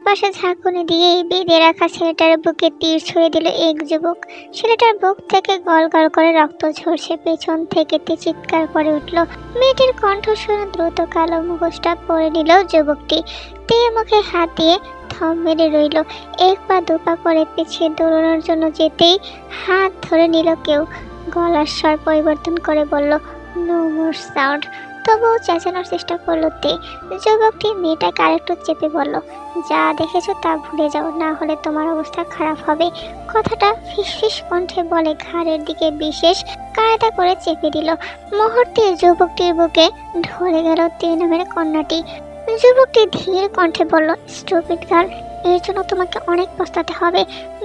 পাশে ঝাঁকুনি দিয়ে বেঁধে রাখা ছেলেটার বুকে তীর ছুঁড়ে দিল এক যুবক। ছেলেটার বুক থেকে গল গল করে রক্ত ঝরছে। পেছন থেকে চিৎকার করে উঠল। মেয়েটির কণ্ঠ শুনে দ্রুত কালো মুখোশটা পরে নিল যুবকটি। তীর মুখে হাত দিয়ে থম মেরে রইল। এক পা দুপা করে পিছিয়ে দৌড়ানোর জন্য যেতেই হাত ধরে নিল কেউ। গলার স্বর পরিবর্তন করে বলল, নো মোর সাউন্ড। তবুও চেঁচানোর চেষ্টা করলো তে। যুবকটি মেয়েটাকে আরেকটু চেপে বলল, যা দেখেছো তা ভুলে যাও, না হলে তোমার অবস্থা খারাপ হবে। কথাটা ফিসফিস কণ্ঠে বলে ঘাড়ের দিকে বিশেষ কায়দা করে চেপে দিল। মুহূর্তে যুবকটির বুকে ধরে গেল তে নামের কন্যাটি। যুবকটি ধীর কণ্ঠে বলল, স্টুপিড গার্ল, এর জন্য তোমাকে অনেক পস্তাতে হবে।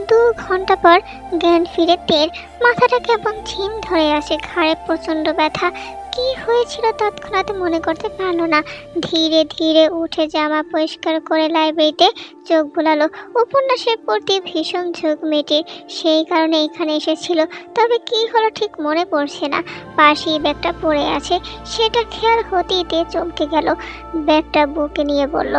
2 ঘন্টা পর জ্ঞান ফিরে তের। মাথাটা কেমন ঝিম ধরে আসে, ঘাড়ে প্রচন্ড ব্যথা। কি হয়েছিল তৎক্ষণাৎ মনে করতে পারল না। ধীরে ধীরে উঠে জামা পরিষ্কার করে লাইব্রেরিতে চোখ বুলালো। উপন্যাসের প্রতি ভীষণ ঝোঁক মেয়েটির, সেই কারণে এখানে এসেছিল। তবে কি হলো ঠিক মনে পড়ছে না। পাশেই ব্যাগটা পড়ে আছে, সেটা খেয়াল হতেই তে চমকে গেল। ব্যাগটা বুকে নিয়ে বলল,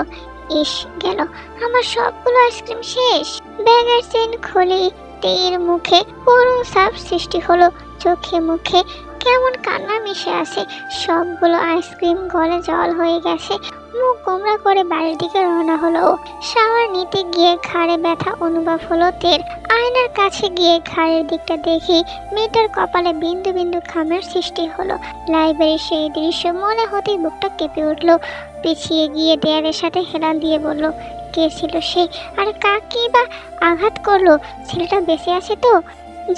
ইস গেল, আমার সবগুলো আইসক্রিম শেষ। ব্যাগের চেন খুলে তের মুখে করুণ চাপ সৃষ্টি হলো। চোখে মুখে কেমন কান্না মিশে আছে। সবগুলো আইসক্রিম গলে জল হয়ে গেছে। মুখ গোমরা করে বাড়ির দিকে রওনা হলো। শাওয়ার নিতে গিয়ে ঘাড়ে ব্যথা অনুভব হলো তের। আয়নার কাছে গিয়ে ঘাড়ের দিকটা দেখি মেয়েটার কপালে বিন্দু বিন্দু ঘামের সৃষ্টি হলো। লাইব্রেরির সেই দৃশ্য মনে হতেই বুকটা কেঁপে উঠলো। পিছিয়ে গিয়ে দেয়ালের সাথে হেলান দিয়ে বলল, কে ছিল সে, আর কাকে বা আঘাত করলো? ছেলেটা বেঁচে আছে তো?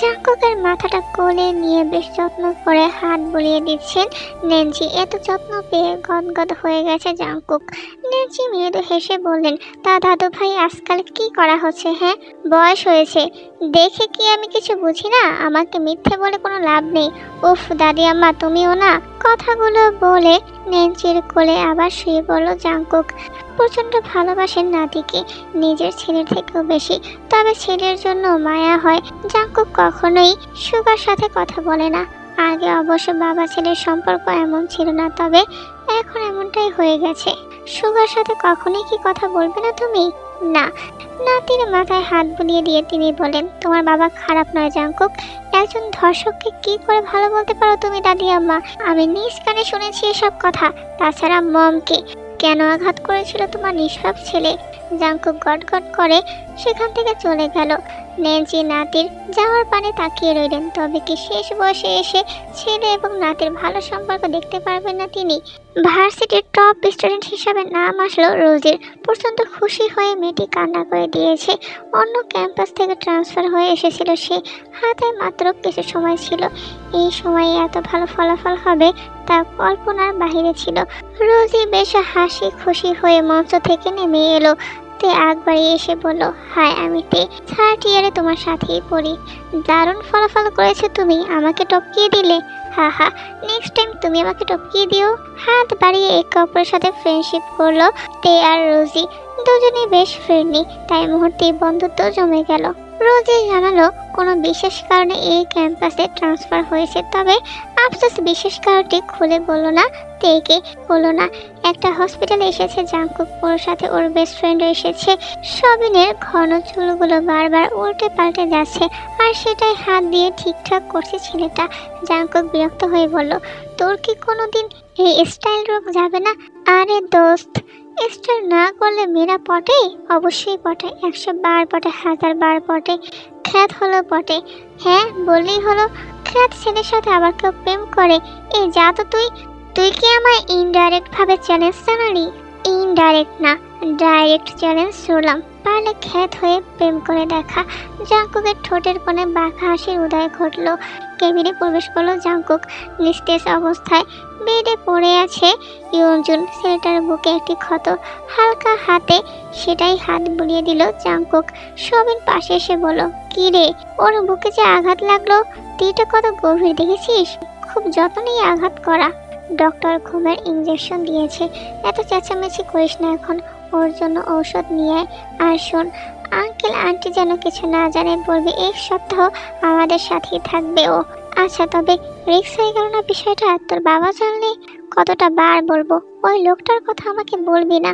জাঙ্কুকের মাথাটা কোলে নিয়ে বেশ যত্ন করে হাত বুলিয়ে দিচ্ছেন ন্যান্সি। এত যত্ন পেয়ে গদগদ হয়ে গেছে জাঙ্কুক। ন্যান্সি মৃদু হেসে বললেন, তা দাদু ভাই আজকাল কি করা হচ্ছে? হ্যাঁ, বয়স হয়েছে দেখে কি আমি কিছু বুঝি না? আমাকে মিথ্যে বলে কোনো লাভ নেই। উফ দাদি আম্মা, তুমিও না। কথাগুলো বলে ন্যান্সির কোলে আবার শুয়ে পড়ল জাঙ্কুক। প্রচন্ড ভালোবাসেন নাতিকে, নিজের ছেলের থেকেও বেশি। তবে ছেলের জন্য মায়া হয়। জাঙ্কুক কখনোই সুগার সাথে কথা বলে না। আগে অবশ্য বাবা ছেলের সম্পর্ক এমন ছিল না, তবে এখন এমনটাই হয়ে গেছে। সুগার সাথে কখনোই কি কথা বলবে না তুমি? না। নাতির মাথায় হাত বুলিয়ে দিয়ে তিনি বলেন, তোমার বাবা খারাপ নয় জাঙ্কুক। একজন ধর্ষককে কি করে ভালো বলতে পারো তুমি দাদি আম্মা? আমি নিজ কানে শুনেছি এসব কথা। তাছাড়া মমকে কেন আঘাত করেছিল তোমার নিষ্পাপ ছেলে? জাঙ্কুক গটগট করে সেখান থেকে চলে গেল। ন্যান্সি নাতির যাওয়ার পানে তাকিয়ে রইলেন। তবে কি শেষ বয়সে এসে ছেলে এবং নাতির ভালো সম্পর্ক দেখতে পারবেন না তিনি? ভার্সিটির টপ স্টুডেন্ট হিসাবে নাম আসলো রোজির। প্রচন্ড খুশি হয়ে মেয়েটি কান্না করে দিয়েছে। অন্য ক্যাম্পাস থেকে ট্রান্সফার হয়ে এসেছিল সে। হাতে মাত্র কিছু সময় ছিল। এই সময়ে এত ভালো ফলাফল হবে তা কল্পনার বাহিরে ছিল। রোজি বেশ হাসি খুশি হয়ে মঞ্চ থেকে নেমে এলো। তে আগ বাড়িয়ে এসে বলল, হাই আমি তে, 3rd ইয়ারে তোমার সাথেই পড়ি। দারুণ ফলাফল করেছো তুমি, আমাকে টপকিয়ে দিলে। হা হা, নেক্সট টাইম তুমি আমাকে টপকিয়ে দিও। হাত বাড়িয়ে একে অপরের সাথে ফ্রেন্ডশিপ করলো তে আর রোজি। দুজনেই বেশ ফ্রেন্ডলি, তাই মুহূর্তেই বন্ধুত্ব জমে গেল। রোজি জানালো কোনো বিশেষ কারণে এই ক্যাম্পাসে ট্রান্সফার হয়েছে। তবে আফসোস বিশেষ কারণটি খুলে বলল না, তেকে বললো না। একটা হসপিটালে এসেছে জাঙ্কুক, ওর সাথে ওর বেস্ট ফ্রেন্ডও এসেছে। সবিনের ঘন চুলগুলো বারবার উল্টে পাল্টে যাচ্ছে, আর সেটাই হাত দিয়ে ঠিকঠাক করছে ছেলেটা। জাঙ্কুক বিরক্ত হয়ে বলল, তোর কি কোনোদিন এই স্টাইল রোগ যাবে না? আরে দোস্ত, স্টাইল না করলে মেয়েরা পটে? অবশ্যই পটে, 100 বার পটে, 1000 বার পটে। খ্যাত হলো পটে। হ্যাঁ বললেই হলো। খ্যাত ছেলের সাথে আবার কেউ প্রেম করে? এই যা তো তুই। তুই কি আমায় ইনডাইরেক্ট ভাবে চ্যালেঞ্জ জানালি? ইনডাইরেক্ট না, ডাইরেক্ট চ্যালেঞ্জ ছুড়লাম। পারলে খ্যাত হয়ে প্রেম করে দেখা। জাঙ্কুকের ঠোঁটের কোণে বাঁকা হাসির উদয় ঘটল। কেবিনে প্রবেশ করলো জাঙ্কুক। নিস্তেজ অবস্থায় বেডে পড়ে আছে ইয়ঞ্জুন। ছেলেটার বুকে একটি ক্ষত, হালকা হাতে সেটাই হাত বুলিয়ে দিল জাঙ্কুক। সবিন পাশে এসে বলল, কি রে, ওর বুকে যে আঘাত লাগলো, তীরটা কত গভীর দেখেছিস? খুব যত্নেই আঘাত করা। ডক্টর ঘুমের ইঞ্জেকশন দিয়েছে। এত চেঁচামেচি করিস না এখন, ওর জন্য ঔষধ নিয়ে আয়। আর শোন, আঙ্কেল আন্টি যেন কিছু না জানে বলবি, 1 সপ্তাহ আমাদের সাথেই থাকবে ও। আচ্ছা, তবে রিক্স হয়ে গেল না বিষয়টা? তোর বাবা জানলে কতটা বার বলবো? ওই লোকটার কথা আমাকে বলবি না।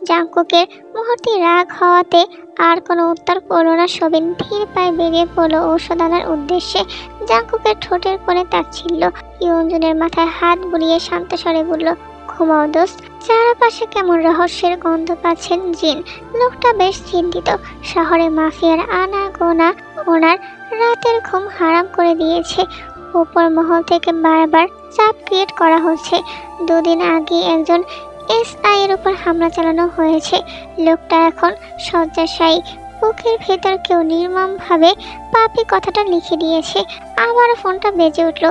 জাংকুকের মুহূর্তে রাগ হওয়াতে আর কোনো উত্তর করলো না সবিন। ধীর পায়ে বেরিয়ে পড়লো ঔষধ আনার উদ্দেশ্যে। জাংকুকের ঠোঁটের কোণে তাচ্ছিল্য। ইয়ঞ্জনের মাথায় হাত বুলিয়ে শান্ত স্বরে বলল, ঘুমাও দোস্ত। চারপাশে কেমন রহস্যের গন্ধ পাচ্ছেন জিন। লোকটা বেশ চিন্তিত। শহরে মাফিয়ার আনাগোনা ওনার রাতের ঘুম হারাম করে দিয়েছে। উপর মহল থেকে বারবার চাপ ক্রিয়েট করা হচ্ছে। 2 দিন আগে একজন এসআই এর উপর হামলা চালানো হয়েছে। লোকটা এখন শয্যাশায়ী। বুকের ভেতর কেউ নির্মমভাবে পাপি কথাটা লিখে দিয়েছে। আবারও ফোনটা বেজে উঠল।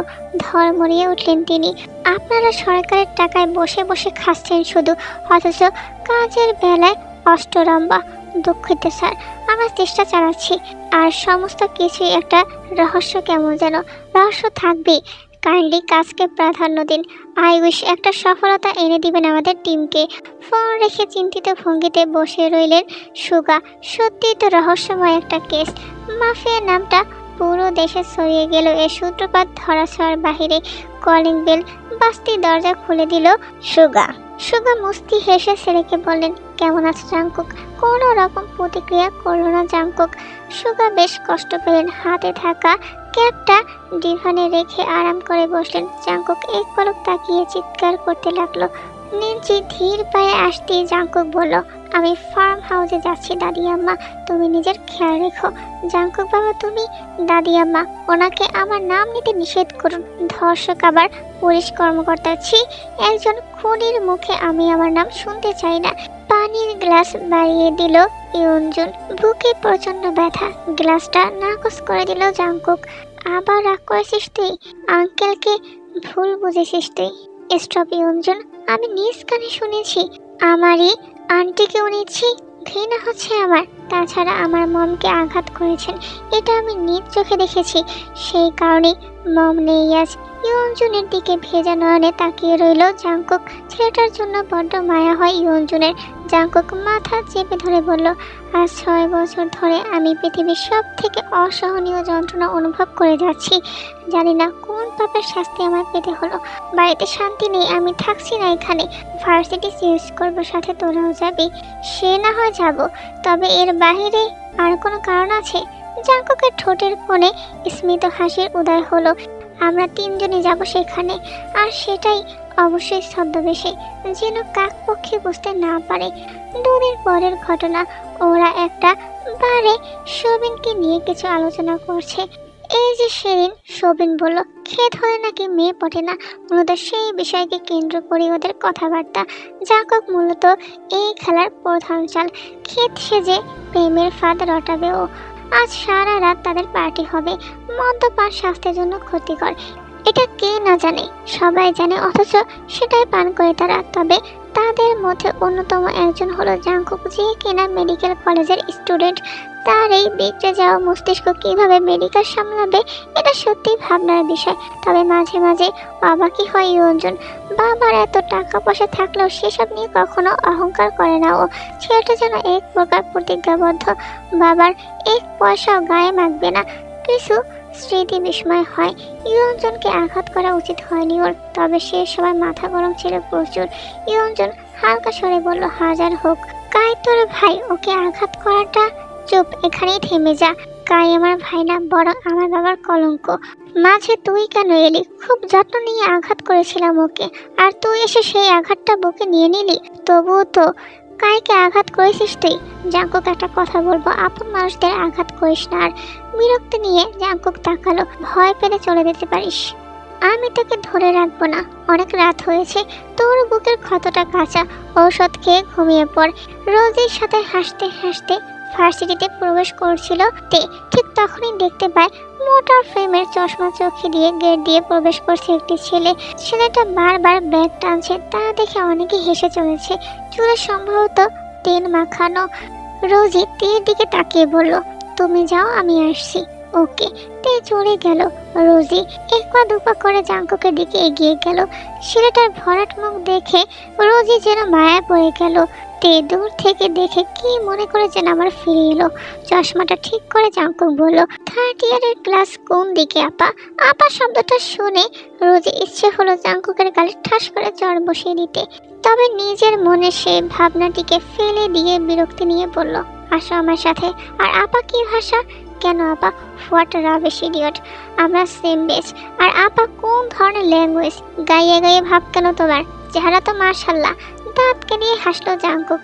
ধর্মরিয়ে উঠলেন তিনি। আপনারা সরকারের টাকায় বসে বসে খাচ্ছেন শুধু, অথচ কাজের বেলায় অষ্টরম্বা। দুঃখিত স্যার, আমরা চেষ্টা চালাচ্ছি। আর সমস্ত কিছুই একটা রহস্য, কেমন যেন রহস্য থাকবেই। কাইন্ডলি কাজকে প্রাধান্য দিন। আই উইশ একটা সফলতা এনে দিবেন আমাদের টিমকে। ফোন রেখে চিন্তিত ভঙ্গিতে বসে রইলেন সুগা। সত্যিই তো রহস্যময় একটা কেস। মাফিয়া নামটা পুরো দেশে ছড়িয়ে গেল এ সূত্রপাত ধরাছোঁয়ার বাহিরে। কলিং বেল বাস্তি দরজা খুলে দিল সুগা। সুগা মুস্কি হেসে ছেলেকে বললেন, কেমন আছে জাংকুক? কোনো রকম প্রতিক্রিয়া করল না জাংকুক। সুগা বেশ কষ্ট পেলেন। হাতে থাকা ক্যাপটা ডিভানে রেখে আরাম করে বসলেন। জাংকুক এক পলক তাকিয়ে চিৎকার করতে লাগলো। নিঞ্চি ধীর পায়ে আসতেই জাংকুক বলল, আমি ফার্ম হাউসে যাচ্ছি দাদি আম্মা, তুমি নিজের খেয়াল রেখো। জাংকুক বাবা, তুমি? দাদি আম্মা, ওনাকে আমার নাম নিতে নিষেধ করুন। ধর্ষক আবার পুলিশ কর্মকর্তা। ছি, একজন খুনির মুখে আমি আমার নাম শুনতে চাই না। পানির গ্লাস বাড়িয়ে দিল ইয়ঞ্জন। বুকে প্রচন্ড ব্যথা। গ্লাসটা নাকচ করে দিল জাংকুক। আবার রাগ করেছিস তুই? আঙ্কেলকে ভুল বুঝেছিস তুই? স্টপ ইয়ঞ্জন, আমি নিজ কানে শুনেছি। আমারই আন্টিকে উনিছি। ঘৃণা হচ্ছে আমার। তাছাড়া আমার মমকে আঘাত করেছেন, এটা আমি নিজ চোখে দেখেছি। সেই কারণে মম নেই আজ। ইয়ঞ্জনের দিকে ভেজা নয়নে তাকিয়ে রইল জাংকুক। ছেলেটার জন্য বড্ড মায়া হয় ইয়ঞ্জনের। জাংকুক মাথা চেপে ধরে বলল, আজ 6 বছর ধরে আমি পৃথিবীর সব থেকে অসহনীয় যন্ত্রণা অনুভব করে যাচ্ছি। জানি না কোন পাপের শাস্তি আমার পেতে হলো। বাড়িতে শান্তি নেই, আমি থাকছি না এখানে। ভার্সিটি চেঞ্জ করবো, সাথে তোরাও যাবি। সে না হয় যাব, তবে এর বাহিরে আর কোনো কারণ আছে? জাংকুকের ঠোঁটের কোণে স্মিত হাসির উদয় হলো। আমরা 3 জনই যাব সেখানে, আর সেটাই অবশ্যই ছদ্মবেশে, যেন কাকপক্ষী বুঝতে না পারে। 2 দিন পরের ঘটনা। ওরা একটা বারে সবিনকে নিয়ে কিছু আলোচনা করছে। এই যে সেদিন সবিন বলল ক্ষেত হলে নাকি মেয়ে পটে না, মূলত সেই বিষয়কে কেন্দ্র করে ওদের কথাবার্তা। জাংকুক মূলত এই খেলার প্রধান চাল। ক্ষেত সেজে প্রেমের ফাঁদ রটাবে ও। আজ সারা রাত তাদের পার্টি হবে। মদ্যপান স্বাস্থ্যের জন্য ক্ষতিকর, এটা কে না জানে? সবাই জানে, অথচ সেটাই পান করে তারা। তবে তাদের মধ্যে অন্যতম একজন হলো জাংকুক, যে কিনা মেডিকেল কলেজের স্টুডেন্ট। তার এই বিগড়ে যাওয়া মস্তিষ্ক কিভাবে মেডিকেল সামলাবে, এটা সত্যিই ভাবনার বিষয়। তবে মাঝে মাঝে অবাকই হয় ইয়ঞ্জন। বাবার এত টাকা পয়সা থাকলেও সেসব নিয়ে কখনো অহংকার করে না ও। ছেলেটা যেন এক প্রকার প্রতিজ্ঞাবদ্ধ, বাবার 1 পয়সাও গায়ে মাখবে না। কিছু স্মৃতি বিস্ময় হয়। ইয়ঞ্জনকে আঘাত করা উচিত হয়নি ওর, তবে সে সময় মাথা গরম ছিল প্রচুর। ইয়ঞ্জন হালকা স্বরে বলল, হাজার হোক কাই তোর ভাই, ওকে আঘাত করাটা। চুপ, এখানেই থেমে যা। কাই আমার ভাই না, বরং আমার বাবার কলঙ্ক। মাঝে তুই কেন এলি? খুব যত্ন নিয়ে আঘাত করেছিলাম ওকে, আর তুই এসে সেই আঘাতটা বুকে নিয়ে নিলি। তবুও তো কাইকে আঘাত করেছিস তুই। জাংকুক, একটা কথা বলবো, আপন মানুষদের আঘাত করিস না। আর বিরক্তি নিয়ে জাংকুক তাকালো। ভয় পেলে চলে যেতে পারিস, আমি তোকে ধরে রাখবো না। অনেক রাত হয়েছে, তোর বুকের ক্ষতটা কাঁচা। ঔষধ খেয়ে ঘুমিয়ে পড়। রোজির সাথে হাসতে হাসতে ভার্সিটিতে প্রবেশ করছিল তে। ঠিক তখনই দেখতে পায় মোটর ফ্রেমের চশমা চোখে দিয়ে গেট দিয়ে প্রবেশ করছে একটি ছেলে। ছেলেটা বারবার ব্যাগ টানছে, তা দেখে অনেকে হেসে চলেছে। চুলে সম্ভবত তেল মাখানো। রোজি তের দিকে তাকিয়ে বলল, তুমি যাও, আমি আসছি। ওকে। তে চলে গেল। রোজি এক পা দুপা করে জাঙ্কুকের দিকে এগিয়ে গেল। ছেলেটার ভরাট মুখ দেখে রোজি যেন মায়া পড়ে গেল। তে দূর থেকে দেখে কি মনে করে যেন আবার ফিরে এলো। চশমাটা ঠিক করে জাঙ্কুক বলল, 3rd ইয়ারের ক্লাস কোন দিকে আপা? আপা শব্দটা শুনে রোজি ইচ্ছে হলো জাঙ্কুকের গালে ঠাস করে চড় বসিয়ে দিতে। তবে নিজের মনে সে ভাবনাটিকে ফেলে দিয়ে বিরক্তি নিয়ে বলল, আসো আমার সাথে। আর আপা কি ভাষা? কেন আপা? হোয়াট রাবিশ ইডিয়ট, আমরা সেম বেচ। আর আপা কোন ধরনের ল্যাঙ্গুয়েজ? গাইয়ে গাইয়ে ভাব কেন তোমার? চেহারা তো মাশাল্লাহ। দাঁতকে নিয়ে হাসলো জাঙ্কুক।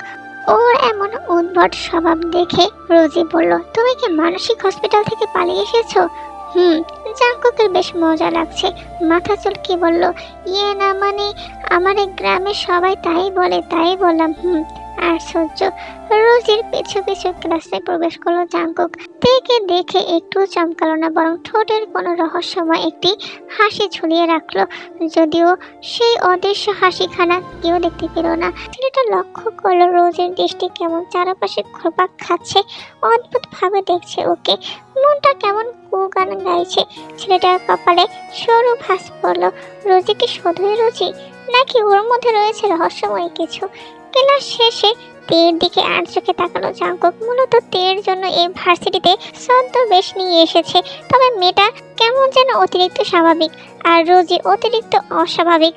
ওর এমন উদ্ভট স্বভাব দেখে রোজি বলল, তুমি কি মানসিক হসপিটাল থেকে পালিয়ে এসেছো? জাঙ্কুকের বেশ মজা লাগছে। মাথা চুলকে বলল, ইয়ে না মানে আমার এই গ্রামের সবাই তাই বলে, তাই বললাম। আশ্চর্য। রোজির পিছু পিছু ক্লাসে প্রবেশ করলো জাঙ্কুক। তেকে দেখে একটু চমকালো না, বরং ঠোঁটের কোনো রহস্যময় একটি হাসি ঝুলিয়ে রাখলো। যদিও সেই অদৃশ্য হাসিখানা কেউ দেখতে পেল না। ছেলেটা লক্ষ্য করলো রোজের দৃষ্টি কেমন চারপাশে ঘুরপাক খাচ্ছে, অদ্ভুত ভাবে দেখছে ওকে। মনটা কেমন কুগান গাইছে। ছেলেটার কপালে সরু ভাঁজ পড়লো। রোজি কি শুধুই রোজি, নাকি ওর মধ্যে রয়েছে রহস্যময় কিছু? ক্লাস শেষে তের দিকে আর চোখে তাকালো জাঙ্কুক। মূলত তের জন্য এই ভার্সিটিতে ছদ্মবেশ নিয়ে এসেছে। তবে মেয়েটা কেমন যেন অতিরিক্ত স্বাভাবিক, আর রোজি অতিরিক্ত অস্বাভাবিক।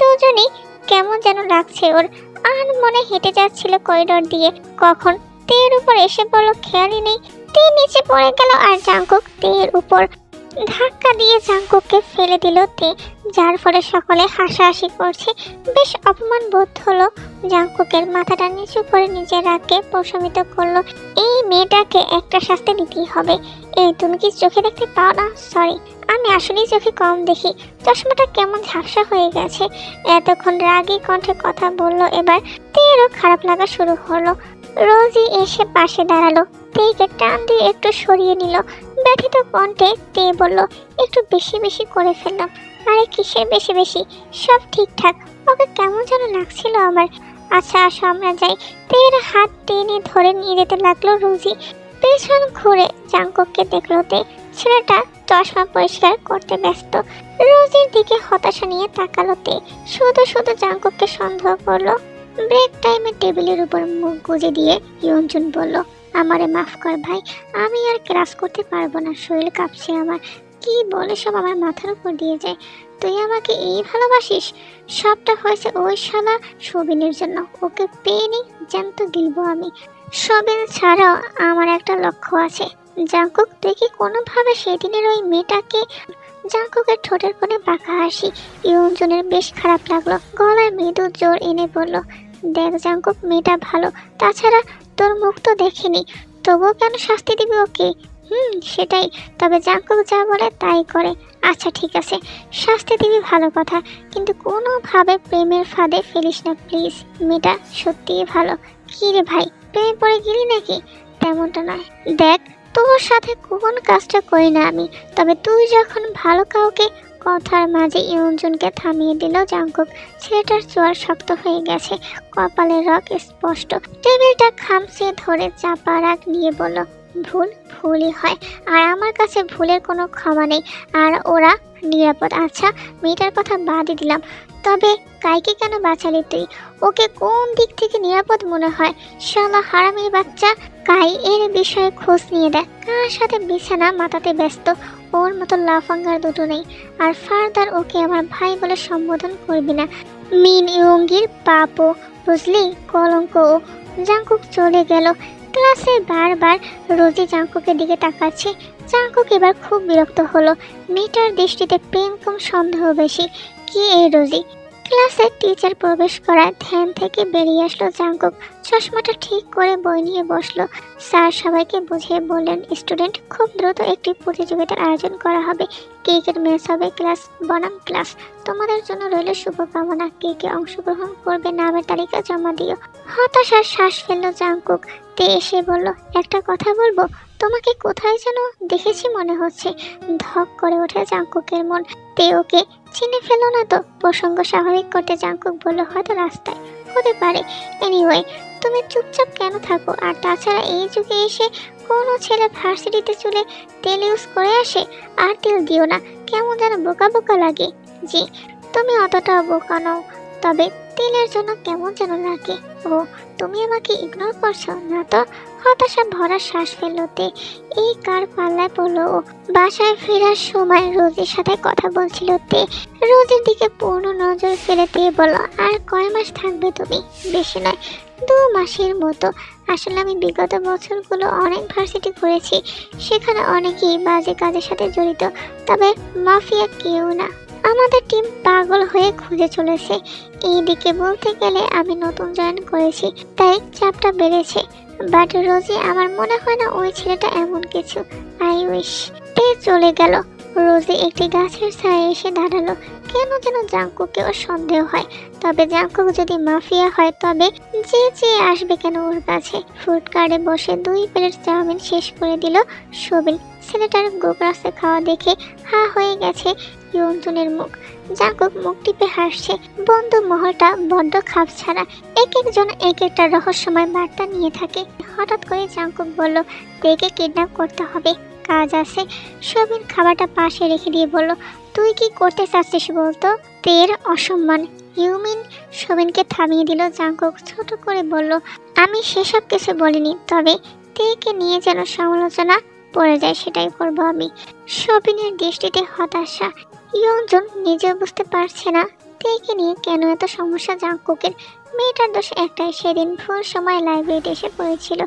দুজনেই কেমন যেন লাগছে ওর। আর মনে হেঁটে যাচ্ছিল করিডোর দিয়ে, কখন তের উপর এসে পড়লো খেয়ালই নেই। তে নিচে পড়ে গেল আর জাঙ্কুক তের উপর ধাক্কা দিয়ে জাঙ্কুককে ফেলে দিল তে, যার ফলে সকলে হাসাহাসি করছে। বেশ অপমান বোধ হলো জাঙ্কুকের। মাথাটা নিচু করে নিজের রাগকে প্রশমিত করলো। এই মেয়েটাকে একটা শাস্তি দিতেই হবে। এই তুমি কি চোখে দেখতে পাও না? সরি, আমি আসলেই চোখে কম দেখি। চশমাটা কেমন ঝাপসা হয়ে গেছে। এতক্ষণ রাগী কণ্ঠে কথা বললো, এবার তেরও খারাপ লাগা শুরু হলো। রোজি এসে পাশে দাঁড়ালো, তেকে টান দিয়ে একটু সরিয়ে নিল। ব্যথিত কণ্ঠে তে বলল, একটু বেশি বেশি করে ফেললাম। আরে কিসের বেশি বেশি? সব ঠিকঠাক। ওকে কেমন যেন লাগছিল আমার। আচ্ছা আসো আমরা যাই। তের হাত টেনে ধরে নিয়ে যেতে লাগলো রোজি। পেছন ঘুরে জাঙ্কুককে দেখলো তে। ছেলেটা চশমা পরিষ্কার করতে ব্যস্ত। রোজির দিকে হতাশা নিয়ে তাকালো তে। শুধু শুধু জাঙ্কুককে সন্দেহ করলো। ব্রেক টাইমে টেবিলের উপর মুখ গুজে দিয়ে ইয়ঞ্জুন বলল, আমারে মাফ কর ভাই, আমি আর ক্লাস করতে পারবো না, শরীর কাঁপছে আমার। কি বলে সব আমার মাথার উপর দিয়ে যায়। তুই আমাকে এই ভালোবাসিস? সবটা হয়েছে ওই শালা সবিনের জন্য। ওকে পেয়ে নি জ্যান্ত গিলবো আমি। সবিন ছাড়াও আমার একটা লক্ষ্য আছে। জাঙ্কুক, তুই কি কোনোভাবে সেদিনের ওই মেয়েটাকে? জাঙ্কুকের ঠোঁটের কোণে বাঁকা হাসি। ইয়ঞ্জনের বেশ খারাপ লাগলো। গলায় মৃদু জোর এনে বলল, দেখ জাঙ্কুক, মেয়েটা ভালো। তাছাড়া তোর মুখ তো দেখিনি, তবুও কেন শাস্তি দিবি ওকে? সেটাই। তবে জাঙ্কুক যা বলে তাই করে। আচ্ছা ঠিক আছে, শাস্তি দিবি ভালো কথা, কিন্তু কোনোভাবে প্রেমের ফাঁদে ফেলিস না প্লিজ। মেয়েটা সত্যিই ভালো। কি রে ভাই, প্রেমে পড়ে গেলি নাকি? তেমনটা নয়। দেখ, তোর সাথে কোন কাজটা করি না আমি, তবে তুই যখন ভালো কাউকে। কথার মাঝে ইয়ঞ্জনকে থামিয়ে দিল জাঙ্কুক। ছেলেটার চোয়াল শক্ত হয়ে গেছে, কপালের রগ স্পষ্ট। টেবিলটা খামচিয়ে ধরে চাপা রাগ নিয়ে বলল, ভুল ভুলই হয়, আর আমার কাছে ভুলের কোনো ক্ষমা নেই। আর ওরা নিরাপদ। আচ্ছা মেয়েটার কথা বাদই দিলাম, তবে কাইকে কেন বাঁচালি তুই? ওকে কোন দিক থেকে নিরাপদ মনে হয়? শালা হারামির বাচ্চা, কাই এর বিষয়ে খোঁজ নিয়ে দেখ। কার সাথে বিছানা মাতাতে ব্যস্ত, ওর মতো লাফাঙ্গার দুটো নেই। আর ফার্দার ওকে আমার ভাই বলে সম্বোধন করবি না। মিন ইয়ঙ্গির পাপো, বুঝলি? কলঙ্ক। জাঙ্কুক চলে গেল। ক্লাসে বারবার রোজি জাঙ্কুকের দিকে তাকাচ্ছে। জাঙ্কুক এবার খুব বিরক্ত হলো। মেয়েটার দৃষ্টিতে প্রেম কম, সন্দেহ বেশি। কি এই রোজি? ক্লাসে টিচার প্রবেশ করায় ধ্যান থেকে বেরিয়ে আসলো জাঙ্কুক। চশমাটা ঠিক করে বই নিয়ে বসলো। স্যার সবাইকে বুঝিয়ে বললেন, স্টুডেন্ট, খুব দ্রুত একটি প্রতিযোগিতার আয়োজন করা হবে। ক্রিকেট ম্যাচ হবে, ক্লাস বনাম ক্লাস। তোমাদের জন্য রইল শুভকামনা। কে কে অংশগ্রহণ করবে নামের তালিকা জমা দিও। হতাশার শ্বাস ফেললো জাঙ্কুক। তে এসে বলল, একটা কথা বলবো? তোমাকে কোথায় যেন দেখেছি মনে হচ্ছে। ধক করে ওঠে জাঙ্কুকের মন। তে ওকে চিনে ফেলো না তো? প্রসঙ্গ স্বাভাবিক করতে জাঙ্কুক বলল, হয়তো রাস্তায়। হতে পারে। এনিওয়ে, তুমি চুপচাপ কেন থাকো? আর তাছাড়া এই যুগে এসে কোনো ছেলে ভার্সিটিতে চলে তেল ইউজ করে আসে? আর তেল দিও না, কেমন যেন বোকা বোকা লাগে। জি, তুমি অতটাও বোকা নও, তবে তেলের জন্য কেমন যেন লাগে। ও, তুমি আমাকে ইগনোর করছো না তো? হতাশা ভরা শ্বাস ফেলতে এই কার পাল্লায় পড়লো ও। বাসায় ফেরার সময় রোজির সাথে কথা বলছিল তে। রোজির দিকে পূর্ণ নজর ফেলে তে বলল, আর কয় মাস থাকবে তুমি? বেশি নয়, 2 মাসের মতো। আসলে আমি বিগত বছরগুলো অনেক ভার্সিটি ঘুরেছি, সেখানে অনেকেই বাজে কাজের সাথে জড়িত, তবে মাফিয়া কেউ না। আমাদের টিম পাগল হয়ে খুঁজে চলেছে। এইদিকে বলতে গেলে আমি নতুন জয়েন করেছি, তাই চাপটা বেড়েছে। বাট রোজি, আমার মনে হয় না ওই ছেলেটা এমন কিছু। I wish. তে চলে গেল। রোজি একটি গাছের ছায়ায় এসে দাঁড়ালো। কেন যেন জাঙ্কুকেও সন্দেহ হয়, তবে জাঙ্কুক যদি মাফিয়া হয় তবে যে আসবে কেন ওর কাছে? ফুড কার্টে বসে 2 প্লেট চাউমিন শেষ করে দিল সবিন। ছেলেটার গোগ্রাসে খাওয়া দেখে হা হয়ে গেছে ইয়ঞ্জনের মুখ। জাঙ্কুক মুখ টিপে হাসছে। বন্ধু মহলটা বড্ড খাপ ছাড়া, এক একজন এক একটা রহস্যময় বার্তা নিয়ে থাকে। হঠাৎ করে জাঙ্কুক বলল, তেকে কিডন্যাপ করতে হবে, কাজ আছে। সবিন খাবারটা পাশে রেখে দিয়ে বলল, তুই কি করতে চাচ্ছিস বলতো? তের অসম্মান। You mean? সবিনকে থামিয়ে দিল জাঙ্কুক। ছোট করে বলল, আমি সেসব কিছু বলিনি, তবে তেকে নিয়ে যেন সমালোচনা পড়ে যায় সেটাই করবো আমি। সবিনের দৃষ্টিতে হতাশা। ইয়ঞ্জন নিজেও বুঝতে পারছে না তেকে নিয়ে কেন এত সমস্যা জাঙ্কুকের। মেয়েটার দোষ একটাই, সেদিন ভুল সময় লাইব্রেরিতে এসে পড়েছিল।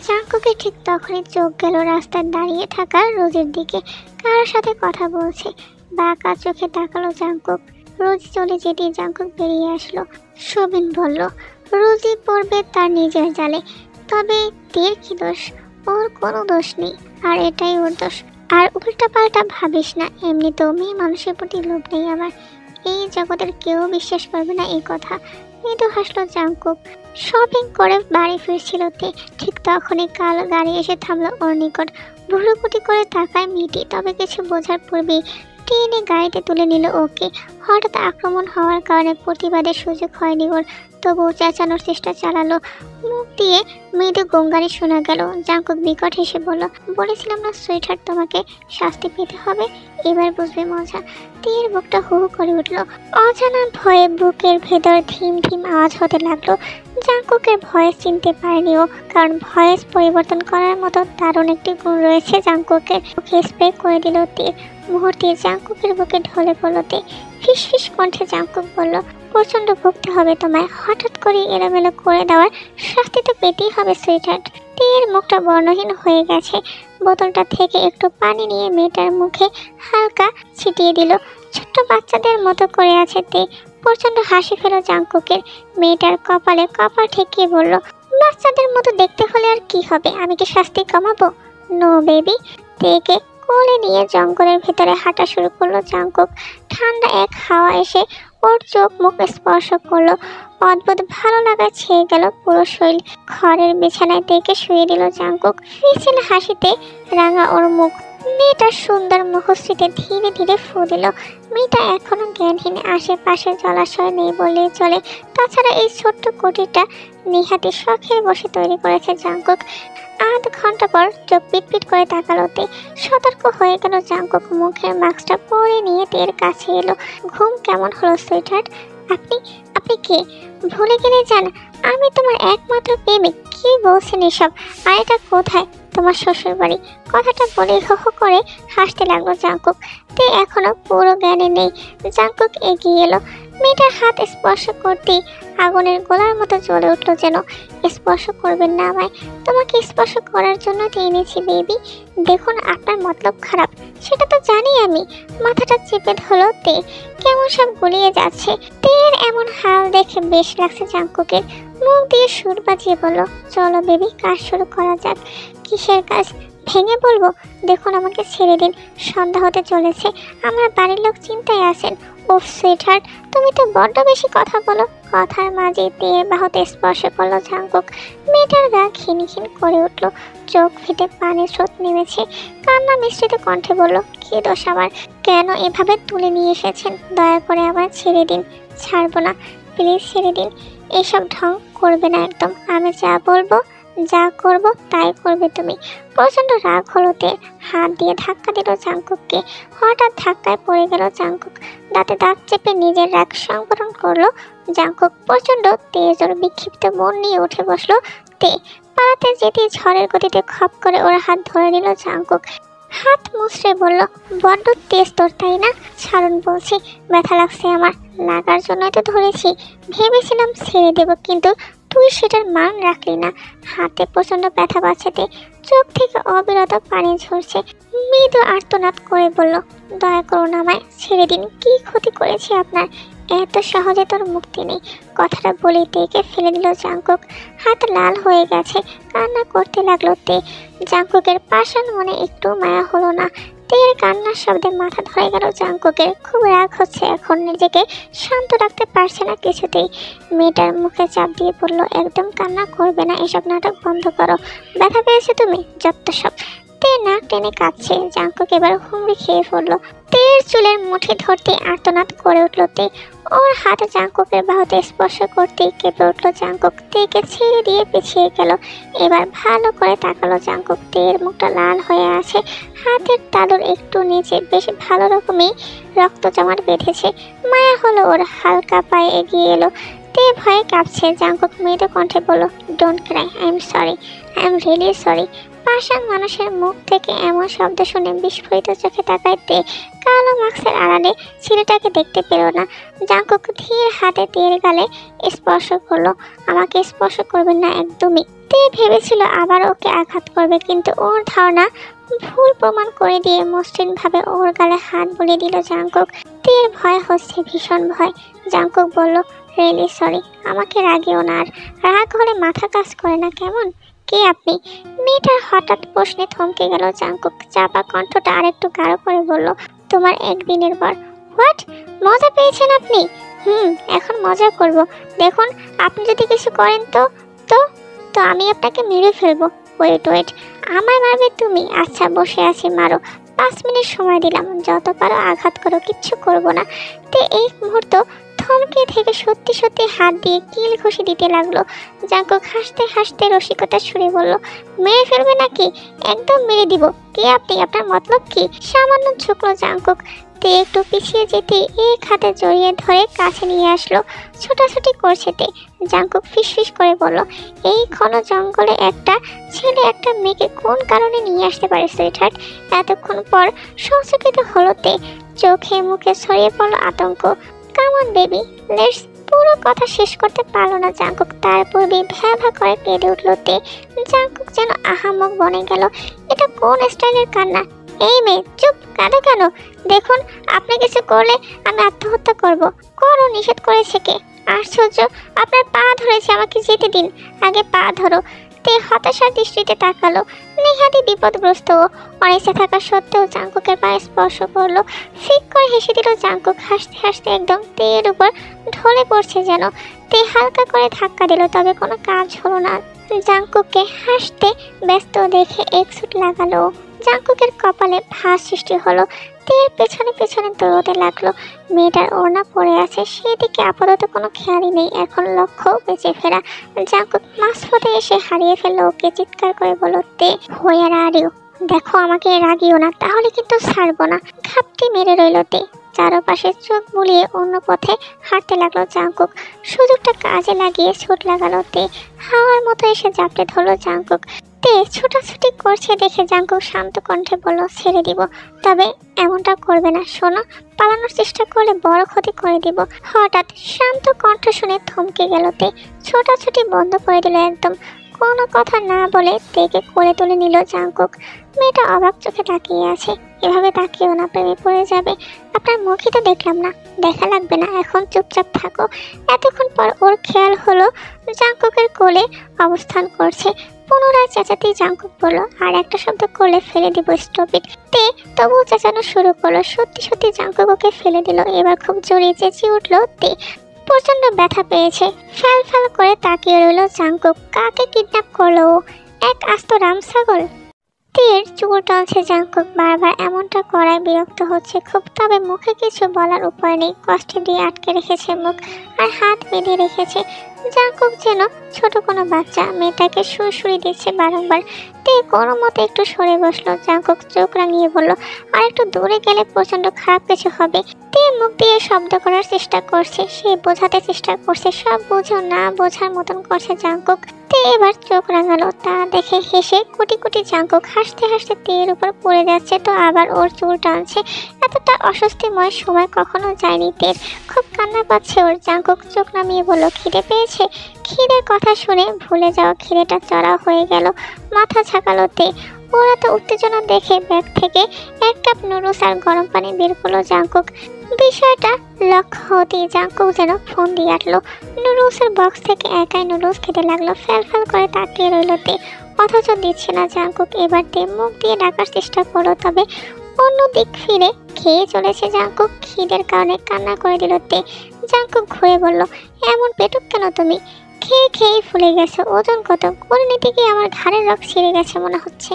জাঙ্কুকের ঠিক তখনই চোখ গেল রাস্তায় দাঁড়িয়ে থাকা রোজির দিকে। কারোর সাথে কথা বলছে। বাঁকা চোখে তাকালো জাঙ্কুক। রোজি চলে যেতেই জাঙ্কুক বেরিয়ে আসলো। সবিন বলল, রোজি পড়বে তার নিজের জালে, তবে তের কি দোষ? ওর কোনো দোষ নেই, আর এটাই ওর দোষ। আর উল্টা পাল্টা ভাবিস না, এমনিতেও মেয়ে মানুষের প্রতি লোভ নেই আমার। এই জগতের কেউ বিশ্বাস করবে না এই কথা। মৃদু হাসলো জাঙ্কুক। শপিং করে বাড়ি ফিরছিল তে, ঠিক তখনই কাল গাড়ি এসে থামলো ওর নিকট। ভুরুকুটি করে তাকায় মেয়েটি, তবে কিছু বোঝার পূর্বেই টেনে গাড়িতে তুলে নিল ওকে। হঠাৎ আক্রমণ হওয়ার কারণে প্রতিবাদের সুযোগ হয়নি ওর, তবুও চেঁচানোর চেষ্টা চালালো। মুখ দিয়ে মৃদু গঙ্গারি শোনা গেল। জাঙ্কুক বিকট হেসে বলল, বলেছিলাম না সুইটহার্ট, তোমাকে শাস্তি পেতে হবে, এবার বুঝবে মজা। তীর বুকটা হু হু করে উঠল। অজানা ভয়ে বুকের ভেতর ধিম ধিম আওয়াজ হতে লাগলো। জাঙ্কুকের ভয়েস চিনতে পারেনি ও, কারণ ভয়েস পরিবর্তন করার মতো দারুণ একটি গুণ রয়েছে জাঙ্কুকের। ওকে স্প্রে করে দিল তীর। মুহূর্তে জাঙ্কুকের বুকে ঢলে পড়ল তে। ফিস ফিস কণ্ঠে জাঙ্কুক বলল, প্রচন্ড ভুগতে হবে তোমায়, হঠাৎ করে এলোমেলো করে দেওয়ার শাস্তি তো পেতেই হবে সুইটহার্ট। তের মুখটা বর্ণহীন হয়ে গেছে। বোতলটা থেকে একটু পানি নিয়ে মেয়েটার মুখে হালকা ছিটিয়ে দিল। ছোট্ট বাচ্চাদের মতো করে আছে তে। প্রচন্ড হাসি ফেল জাঙ্কুকের। মেয়েটার কপালে কপাল ঠেকিয়ে বলল, বাচ্চাদের মতো দেখতে হলে আর কি হবে, আমি কি শাস্তি কমাবো? No baby. তেকে কোলে নিয়ে জঙ্গলের ভেতরে হাঁটা শুরু করলো জাঙ্কুক। ঠান্ডা এক হাওয়া এসে ওর চোখ মুখ স্পর্শ করলো। অদ্ভুত ভালো লাগা ছেয়ে গেল পুরো শরীর। ঘরের বিছানায় তেকে শুয়ে দিল জাঙ্কুক। ফিসেল হাসিতে রাঙা ওর মুখ। মেয়েটার সুন্দর মুখশ্রীতে ধীরে ধীরে ফু দিল। মেয়েটা এখনো জ্ঞানহীন, আশেপাশে জলাশয় নেই বললেই চলে। তাছাড়া এই ছোট্ট কুটিরটা নিহাতি শখের বসে তৈরি করেছে জাঙ্কুক। আধ ঘন্টা পর চোখ পিটপিট করে তাকালোতে সতর্ক হয়ে গেল জাঙ্কুক। মুখের মাস্কটা পরে নিয়ে তের কাছে এলো। ঘুম কেমন হলো সুইটহার্ট? আপনি আপনি কে? ভুলে গেলে জান, আমি তোমার একমাত্র প্রেমিক। কি বলছেন এসব? আর এটা কোথায়? তোমার শ্বশুর বাড়ি। কথাটা বলে হো হো করে হাসতে লাগলো জাঙ্কুক। তে এখনো পুরো জ্ঞানে নেই। জাঙ্কুক এগিয়ে এলো। মেয়েটার হাত স্পর্শ করতেই আগুনের গোলার মতো জ্বলে উঠলো যেন। স্পর্শ করবেন না আমায়, তোমাকে স্পর্শ করার জন্য এনেছি বেবি। দেখুন আপনার মতলব খারাপ, সেটা তো জানি আমি। মাথাটা চেপে ধরলো তে। কেমন সব গুলিয়ে যাচ্ছে। তের এমন হাল দেখে বেশ লাগছে জাঙ্কুকের। মুখ দিয়ে সুর বাজিয়ে বলল, চলো বেবি, কাজ শুরু করা যাক। কিসের কাজ? ভেঙে বলবো? দেখুন আমাকে ছেড়ে দিন, সন্ধ্যা হতে চলেছে। আমার বাড়ির লোক চিন্তায় আছেন। ওফ সুইটহার্ট, তুমি তো বড্ড বেশি কথা বলো। কথার মাঝে তের বাহুতে স্পর্শ করলো জাঙ্কুক। মেয়েটার গা খিনখিন করে উঠলো। চোখ ফেটে পানির স্রোত নেমেছে। কান্না মিশ্রিত কণ্ঠে বলল, কি দোষ আমার? কেন এভাবে তুলে নিয়ে এসেছেন? দয়া করে আমার ছেড়ে দিন। ছাড়বো না। প্লিজ ছেড়ে দিন, এসব ঢং করবে না একদম। আমি যা বলবো যা করব তাই করবে তুমি। প্রচন্ড রাগ হলো তে, হাত দিয়ে ধাক্কা দিল জাংকুককে। হঠাৎ ধাক্কায় পড়ে গেল জাংকুক। দাঁতে দাঁত চেপে নিজের রাগ সংবরণ করলো জাংকুক। প্রচন্ড তেজ ওর বিক্ষিপ্ত মন নিয়ে উঠে বসলো তে। পালাতে যেতে ঝড়ের গতিতে খপ করে ওর হাত ধরে নিল জাংকুক। হাত মুছড়ে বলল, বড্ড তেজ তোর তাই না? ছাড়ুন বলছি, ব্যথা লাগছে আমার। লাগার জন্যই তো ধরেছি, ভেবেছিলাম ছেড়ে দেব, কিন্তু তুই সেটার মান রাখলি না। হাতে প্রচন্ড ব্যথা পাচ্ছেতে, চোখ থেকে অবিরত পানি ঝরছে। মৃদু আর্তনাদ করে বলল, দয়া করুন আমায় ছেড়ে দিন, কি ক্ষতি করেছি আপনার? এত সহজে তোর মুক্তি নেই। কথাটা বলে তেকে ফেলে দিল জাংকুক। হাত লাল হয়ে গেছে, কান্না করতে লাগলো তে। জাংকুকের পাষাণ মনে একটু মায়া হলো না। তের কান্নার শব্দে মাথা ধরে গেল জাংকুকের। খুব রাগ হচ্ছে এখন, নিজেকে শান্ত রাখতে পারছে না কিছুতেই। মেয়েটার মুখে চাপ দিয়ে বলল, একদম কান্না করবে না, এসব নাটক বন্ধ করো। ব্যথা পেয়েছে তুমি, যত সব। তে নাক টেনে কাঁদছে। জাংকুক এবার হুমড়ি খেয়ে পড়লো। তের চুলের মুঠি ধরতে আর্তনাদ করে উঠল তে। ওর হাত জাংকুকের বাহুতে স্পর্শ করতেই কেঁপে উঠল জাংকুক। তেকে ছেড়ে দিয়ে পিছিয়ে গেল। এবার ভালো করে তাকালো জাংকুক। তের মুখটা লাল হয়ে আছে, হাতের তালুর একটু নিচে বেশ ভালো রকমই রক্ত জমাট বেঁধেছে। মায়া হলো ওর, হালকা পায়ে এগিয়ে এলো। তে ভয়ে কাঁপছে। জাংকুক মৃদু কণ্ঠে বলল, don't cry, I am sorry, I am really sorry. পাষাণ মানুষের মুখ থেকে এমন শব্দ শুনে বিস্ফোরিত চোখে তাকায় তে। কালো মাস্কের আড়ালে ছেলেটাকে দেখতে পেল না। জাংকুক ধীর হাতে তের গালে স্পর্শ করলো। আমাকে স্পর্শ করবেন না একদমই। তে ভেবেছিল আবার ওকে আঘাত করবে, কিন্তু ওর ধারণা ভুল প্রমাণ করে দিয়ে মসৃণভাবে ওর গালে হাত বুলিয়ে দিল জাংকুক। তের ভয় হচ্ছে, ভীষণ ভয়। জাংকুক বলল, রিয়েলি সরি, আমাকে রাগিও না আর। রাগ হলে মাথা কাজ করে না কেমন? কে আপনি? মেয়েটার হঠাৎ প্রশ্নে থমকে গেল জাংকুক। চাপা কণ্ঠটা আরেকটু গাঢ় করে বলল, তোমার একদিনের পর। হোয়াট? মজা পেয়েছেন আপনি? এখন মজা করব। দেখুন, আপনি যদি কিছু করেন তো তো তো আমি আপনাকে মেরে ফেলবো। ওয়েট, আমায় মারবে তুমি? আচ্ছা, বসে আছি, মারো। 5 মিনিট সময় দিলাম, যত পারো আঘাত করো, কিচ্ছু করবো না। তে এই মুহূর্ত থমকে থেকে সত্যি সত্যি হাত দিয়ে কিল ঘষে দিতে লাগলো। জাংকুক হাসতে হাসতে রসিকতা ছুড়ে বলল, মেরে ফেলবে নাকি? একদম মেরে দিব। কে আপনি? আপনার মতলব কি? সামান্য ঝুঁকলো জাংকুক। তে একটু পিছিয়ে যেতে এক হাতে জড়িয়ে ধরে কাছে নিয়ে আসলো। ছোটাছুটি করছে তে। জাংকুক ফিসফিস করে বলল, এই ঘন জঙ্গলে একটা ছেলে একটা মেয়েকে কোন কারণে নিয়ে আসতে পারে সুইটহার্ট? এতক্ষণ পর সংচকিত হলো তে। চোখে মুখে ছড়িয়ে পড়লো আতঙ্ক। Come on baby, let's. পুরো কথা শেষ করতে পারলো না জাংকুক, তারপর ভ্যা করে কেঁদে উঠল তে। জাংকুক যেন আহামক বনে গেল। এটা কোন স্টাইলের কান্না? এই মেয়ে, চুপ, কাঁদো কেন? দেখুন, আপনি কিছু করলে আমি আত্মহত্যা করব। করো, নিষেধ করেছে কে? আশ্চর্য, আপনার পা ধরেছে, আমাকে যেতে দিন। আগে পা ধরো। তে হতাশার দৃষ্টিতে তাকালো। নেহাতি বিপদগ্রস্ত ও অনিচ্ছা থাকা সত্ত্বেও জাংকুকের পায়ে স্পর্শ করলো। ফিক করে হেসে দিল জাংকুক। হাসতে হাসতে একদম তের উপর ঢলে পড়ছে যেন। তে হালকা করে ধাক্কা দিল, তবে কোনো কাজ হলো না। জাংকুককে হাসতে ব্যস্ত দেখে এক ছুট লাগালো। জাংকুকের কপালে ভাঁজ সৃষ্টি হলো। তের পেছনে পেছনে দৌড়তে লাগলো। মেয়েটার ওড়না পড়ে আছে, সেদিকে আপাতত কোনো খেয়ালই নেই। এখন লক্ষ্য বেঁচে ফেরা। জাংকুক মাঝপথে এসে হারিয়ে ফেললো ওকে। চিৎকার করে বলল, তে, হোয়ার আর ইউ? দেখো, আমাকে রাগিও না, তাহলে কিন্তু ছাড়বো না। ঘাপটি মেরে রইল তে। চারপাশে চোখ বুলিয়ে অন্য পথে হাঁটতে লাগলো জাংকুক। সুযোগটা কাজে লাগিয়ে ছুট লাগালো তে। হাওয়ার মতো এসে জাপটে ধরলো জাংকুক। তে ছোটাছুটি করছে দেখে জাংকুক শান্ত কণ্ঠে বলল, ছেড়ে দিব, তবে এমনটা করবে না। শোনো, পালানোর চেষ্টা করলে বড় ক্ষতি করে দিব। হঠাৎ শান্ত কণ্ঠ শুনে থমকে গেল তে। ছোটাছুটি বন্ধ করে দিল একদম। কোনো কথা না বলে তেকে কোলে তুলে নিল জাংকুক। মেয়েটা অবাক চোখে তাকিয়ে আছে। এভাবে তাকিয়েও না, প্রেমে পড়ে যাবে। আপনার মুখই তো দেখলাম না। দেখা লাগবে না, এখন চুপচাপ থাকো। এতক্ষণ পর ওর খেয়াল হলো জাংকুকের কোলে অবস্থান করছে। পুনরায় চেঁচাতেই জাংকুক বলল, আর একটা শব্দ করলে ফেলে দিব, স্টপ ইট। তে তবুও চেঁচানো শুরু করলো। সত্যি সত্যি জাংকুক ওকে ফেলে দিল। এবার খুব জোরে চেঁচিয়ে উঠলো তে। প্রচন্ড ব্যথা পেয়েছে। ফ্যাল করে তাকিয়ে রইল জাংকুক। কাকে কিডন্যাপ করলো ও? এক আস্ত রাম ছাগল। তের চুল টানছে জাঙ্কুক বারবার এমনটা করায় বিরক্ত হচ্ছে খুব, তবে মুখে কিছু বলার উপায় নেই। কষ্টে দিয়ে আটকে রেখেছে মুখ আর হাত বেঁধে রেখেছে। জাঙ্কুক যেন ছোট কোনো বাচ্চা মেয়েটাকে সুরসুরি দিচ্ছে বারংবার। তে কোনো মতে একটু সরে বসলো। জাঙ্কুক চোখ রাঙিয়ে বলল, আর একটু দূরে গেলে প্রচন্ড খারাপ কিছু হবে। তে মুখ দিয়ে শব্দ করার চেষ্টা করছে, সে বোঝাতে চেষ্টা করছে, সব বুঝেও না বোঝার মতন করছে জাঙ্কুক। তে এবার চোখ রাঙালো, তা দেখে হেসে কুটি কুটি জাঙ্কুক হাসতে হাসতে তের উপর পড়ে যাচ্ছে, তো আবার ওর চুল টানছে। এতটা অস্বস্তিময় সময় কখনো যায়নি তের। খুব কান্না পাচ্ছে ওর। জাঙ্কুক চোখ নামিয়ে বলল, খিদে পেয়েছে? খিদের কথা শুনে ভুলে যাওয়া খিদেটা চড়া হয়ে গেল। মাথা ঝাঁকালো তে। ওরা তো উত্তেজনা দেখে ব্যাগ থেকে 1 কাপ নুডলস আর গরম পানি বের করলো জাঙ্কুক। বিষয়টা লক্ষ্য হতেই জাঙ্কুক যেন ফোন দিয়ে আটলো। নুডলসের বক্স থেকে একাই নুডলস খেতে লাগলো। ফ্যাল ফ্যাল করে তাকিয়ে রইল তে, অথচ দিচ্ছে না জাঙ্কুক। এবার তে মুখ দিয়ে ডাকার চেষ্টা করলো, তবে অন্য দিক ফিরে খেয়ে চলেছে জাঙ্কুক। খিদের কারণে কান্না করে দিল তে। জাঙ্কুক ঘুরে বলল, এমন পেটুক কেন তুমি? খেয়ে খেয়ে ফুলে গেছে। ওজন কত? করে নিতে গিয়ে আমার ঘাড়ের রক ছিঁড়ে গেছে মনে হচ্ছে।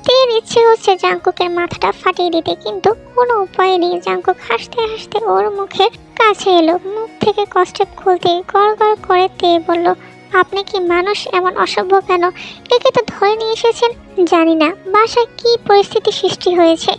তের ইচ্ছে হচ্ছে জাঙ্কুকের মাথাটা ফাটিয়ে দিতে, কিন্তু কোনো উপায় নেই। জাঙ্কুক হাসতে হাসতে ওর মুখের কাছে এলো। মুখ থেকে কষ্টে খুলতে গড় গড় করে তে বলল, আপনি কি মানুষ? এমন অসভ্য কেন? একে তো ধরে নিয়ে এসেছেন। জানি না বাসায় কি পরিস্থিতি সৃষ্টি হয়েছে,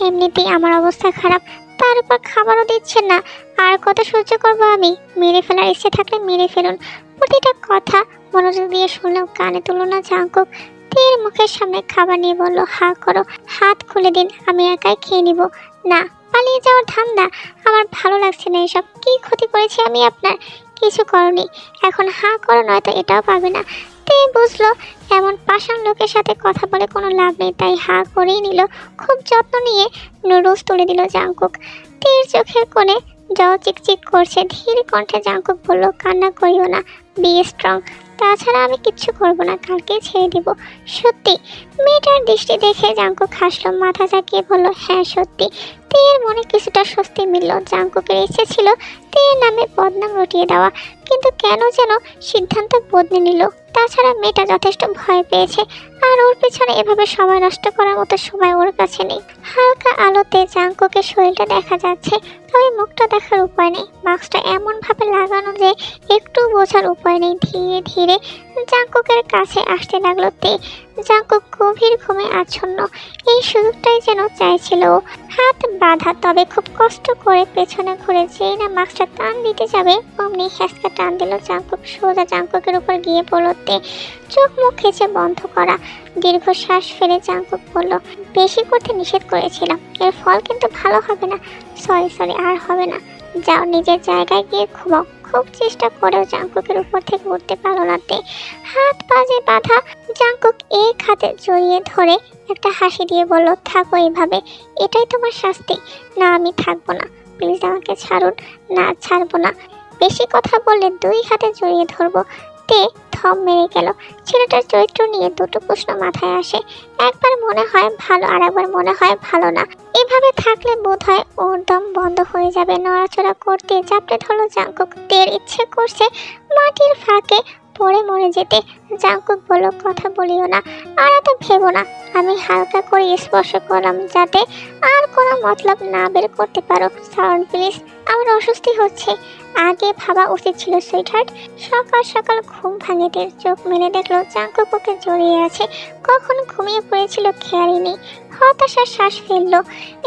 এমনিতেই আমার অবস্থা খারাপ, তার উপর খাবারও দিচ্ছেন না। আর কত সহ্য করবো আমি? মেরে ফেলার ইচ্ছে থাকলে মেরে ফেলুন। প্রতিটা কথা মনোযোগ দিয়ে শুনলেও কানে তুলো না জাঙ্কুক। তের মুখের সামনে খাবার নিয়ে বলল, হা করো, হাত খুলে দিন, আমি একাই খেয়ে নিব। না, পালিয়ে যাওয়ার ধান্দা। আমার ভালো লাগছে না এসব। কি ক্ষতি করেছি আমি আপনার? কিছু করনি। এখন হা করো, নয়তো এটাও পাবে না। তে বুঝলো এমন পাষাণ লোকের সাথে কথা বলে কোনো লাভ নেই, তাই হা করেই নিল। খুব যত্ন নিয়ে নুডলস তুলে দিল জাঙ্কুক। তের চোখের কোণে জল চিকচিক করছে। ধীর কণ্ঠে জাঙ্কুক বলল, কান্না করিও না, বি স্ট্রং। তাছাড়া আমি কিচ্ছু করবো না, কালকেই ছেড়ে দিব। সত্যি? মেয়েটার দৃষ্টি দেখে জাঙ্কুক হাসলো, মাথা ঝাঁকিয়ে বলল, হ্যাঁ সত্যি। তের মনে কিছুটা স্বস্তি মিলল। জাঙ্কুকের ইচ্ছে ছিল তের নামে বদনাম রটিয়ে দেওয়া, কিন্তু কেন যেন সিদ্ধান্ত বদলে নিল। তাছাড়া মেয়েটা যথেষ্ট ভয় পেয়েছে, আর ওর পেছনে এভাবে সময় নষ্ট করার মতো সময় ওর কাছে নেই। হালকা আলোতে জাঙ্কুকের শরীরটা দেখা যাচ্ছে, তবে মুখটা দেখার উপায় নেই। মাস্কটা এমনভাবে লাগানো যে একটু বোঝার উপায় নেই। ধীরে ধীরে জাঙ্কুকের কাছে আসতে লাগলো তে। জাঙ্কুক গভীর ঘুমে আচ্ছন্ন। এই সুযোগটাই যেন চাইছিল ও। হাত বাঁধা, তবে খুব কষ্ট করে পেছনে ঘুরে যেই না মাস্কটা টান দিতে যাবে, অমনি হ্যাঁচকা টান দিল জাঙ্কুক। সোজা জাঙ্কুকের উপর গিয়ে পড়ল তে। চোখ মুখ খেঁচে বন্ধ করা। দীর্ঘ শ্বাস ফেলে জাঙ্কুক বলল, বেশি করতে নিষেধ করেছিলাম, এর ফল কিন্তু ভালো হবে না। সরি, আর হবে না। যাও, নিজের জায়গায় গিয়ে ঘুমাও। খুব চেষ্টা করেও জাঙ্কুকের উপর থেকে উঠতে পারল না তে। হাত পাজে বাঁধা। জাঙ্কুক এক হাতে জড়িয়ে ধরে একটা হাসি দিয়ে বলল, থাকো এইভাবে, এটাই তোমার শাস্তি। না, আমি থাকবো না, প্লিজ আমাকে ছাড়ুন। না, ছাড়বো না। বেশি কথা বললে 2 হাতে জড়িয়ে ধরবো। তে থম মেরে গেল। ছেলেটার চরিত্র নিয়ে দুটো প্রশ্ন মাথায় আসে। একবার মনে হয় ভালো, আর একবার মনে হয় ভালো না। এভাবে থাকলে বোধহয় ওর দম বন্ধ হয়ে যাবে। নড়াচড়া করতে চাপড়ে ধরলো জাঙ্কুক। তের ইচ্ছে করছে মাটির ফাঁকে পড়ে মরে যেতে। জাঙ্কুক বলল, কথা বলিও না, আর এত ভেবো না। আমি হালকা করে স্পর্শ করলাম, যাতে আর কোনো মতলব না বের করতে পারো। সাউন্ড প্লিজ, আমার অস্বস্তি হচ্ছে। আগে ভাবা উচিত ছিল সুইটহার্ট। সকাল সকাল ঘুম ভাঙে তের। চোখ মেলে দেখলো জাঙ্কুক ওকে জড়িয়ে আছে। কখন ঘুমিয়ে পড়েছিল খেয়ালই নেই। হতাশার শ্বাস ফেললো।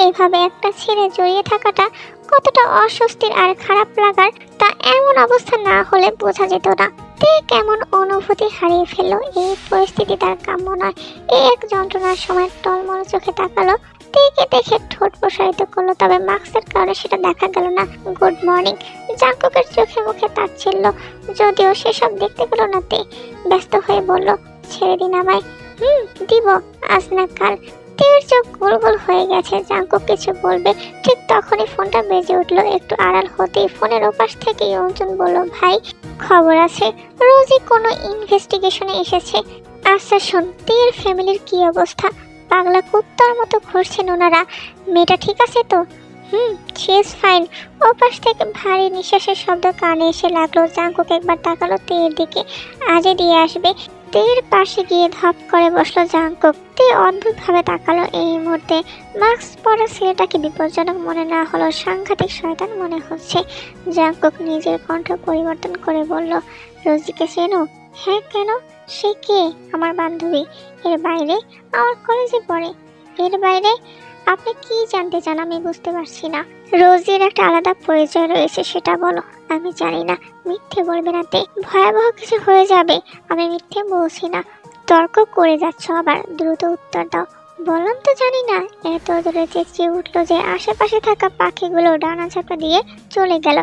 এইভাবে একটা ছেলে জড়িয়ে থাকাটা কতটা অস্বস্তির আর খারাপ লাগার, তা এমন অবস্থা না হলে বোঝা যেত না। তে কেমন অনুভূতি হারিয়ে ফেললো। এই পরিস্থিতি তার কাম্য নয়। এক যন্ত্রণার সময় টলমল চোখে তাকালো। তেকে দেখে ঠোঁট প্রসারিত করলো, তবে মাস্কের কারণে সেটা দেখা গেল না। Good morning. জাঙ্কুকের চোখে মুখে তাচ্ছিল্য, যদিও সেসব দেখতে পেল না তে। ব্যস্ত হয়ে বলল, ছেড়ে দিন আমায়। দিব, আজ না কাল। তের চোখ গোল গোল হয়ে গেছে। জাঙ্কুক কিছু বলবে, ঠিক তখনই ফোনটা বেজে উঠলো। একটু আড়াল হতেই ফোনের ওপাশ থেকে অঞ্জন বলল, ভাই খবর আছে, রোজই কোনো ইনভেস্টিগেশনে এসেছে। আচ্ছা শোন, তের ফ্যামিলির কি অবস্থা? পাগলা কুত্তার মতো ঘুরছেন ওনারা। মেয়েটা ঠিক আছে তো? She is fine. ওপাশ থেকে ভারী নিঃশ্বাসের শব্দ কানে এসে লাগলো। জাঙ্কুক একবার তাকালো তের দিকে। আজই দিয়ে আসবে। তের পাশে গিয়ে ধপ করে বসলো জাংকুক। তে অদ্ভুতভাবে তাকালো। এই মুহূর্তে মাস্ক পরা ছেলেটাকে বিপজ্জনক মনে না হলো সাংঘাতিক শয়তান মনে হচ্ছে। জাংকুক নিজের কণ্ঠ পরিবর্তন করে বলল, রোজিকে চেনো? হ্যাঁ, কেন? সে কে? আমার বান্ধবী। এর বাইরে আমার কলেজে পড়ে। এর বাইরে? আপনি কি জানতে চান? আমি বুঝতে পারছি না। রোজির একটা আলাদা পরিচয় রয়েছে, সেটা বলো। আমি জানি না। মিথ্যে বলবে না তে, ভয়াবহ কিছু হয়ে যাবে। আমি মিথ্যে বলছি না। তর্ক করে যাচ্ছ আবার, দ্রুত উত্তর দাও। বললাম তো জানি না। এত জোরে চেঁচিয়ে উঠলো যে আশেপাশে থাকা পাখিগুলো ডানা ঝাপটা দিয়ে চলে গেল।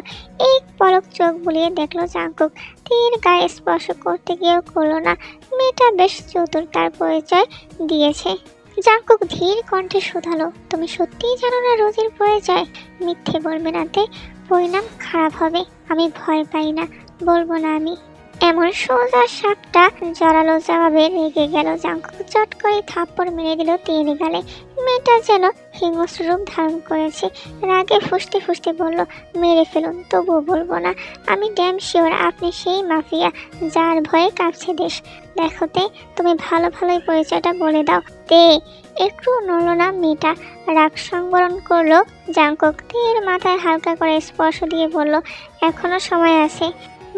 এক পলক চোখ বুলিয়ে দেখলো জাংকুক। তীর গায়ে স্পর্শ করতে গিয়েও করলো না। মেয়েটা বেশ চতুর, তার পরিচয় দিয়েছে। জাংকুক ধীর কণ্ঠে শুধালো, তুমি সত্যিই জানো না রোজির পরিচয়? মিথ্যে বলবে না তে, পরিণাম খারাপ হবে। আমি ভয় পাই না, বলবো না আমি। এমন সোজা সাপটা জড়ালো জবাবে রেগে গেল জাংকুক। চট করে থাপ্পড় মেরে দিল তের গালে। মেয়েটা যেন হিংস্র রূপ ধারণ করেছে। রাগে ফুঁসতে ফুঁসতে বলল, মেরে ফেলুন, তবুও বলবো না। আমি ড্যাম শিওর আপনি সেই মাফিয়া যার ভয়ে কাঁপছে দেশ। দেখো তে, তুমি ভালো ভালোই পরিচয়টা বলে দাও। তে একটু নড়ল না মেয়েটা। রাগ সংবরণ করলো জাংকুক। তের মাথায় হালকা করে স্পর্শ দিয়ে বলল, এখনো সময় আছে।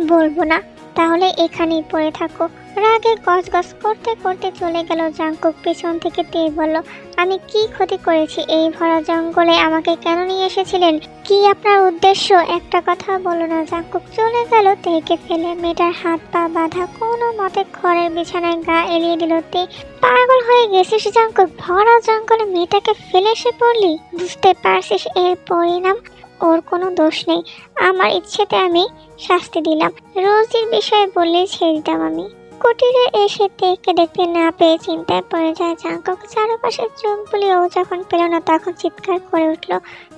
বলবো না? তাহলে এখানেই পড়ে থাকো। রাগে গজগজ করতে করতে চলে গেল জাংকুক। পেছন থেকে তে বলল, আমি কি ক্ষতি করেছি? এই ভরা জঙ্গলে আমাকে কেন নিয়ে এসেছিলেন? কি আপনার উদ্দেশ্য? একটা কথা বলো না। জাংকুক চলে গেল তেকে ফেলে। মেয়েটার হাত পা বাঁধা, কোনো মতে ঘরের বিছানায় গা এলিয়ে দিল তে। পাগল হয়ে গেছিস জাংকুক? ভরা জঙ্গলে মেয়েটাকে ফেলে এসে পড়লি? বুঝতে পারছিস এর পরিণাম? ওর কোনো দোষ নেই, আমার ইচ্ছেতে আমি শাস্তি দিলাম। রোজির বিষয়ে বললেই ছেড়ে দিতাম আমি। কুটিরে এসে তেকে দেখতে না পেয়ে চিন্তায় পড়ে যায় জাংকুক। চারপাশে চোখ বুলিয়েও যখন পেল না, তখন চিৎকার করে উঠল,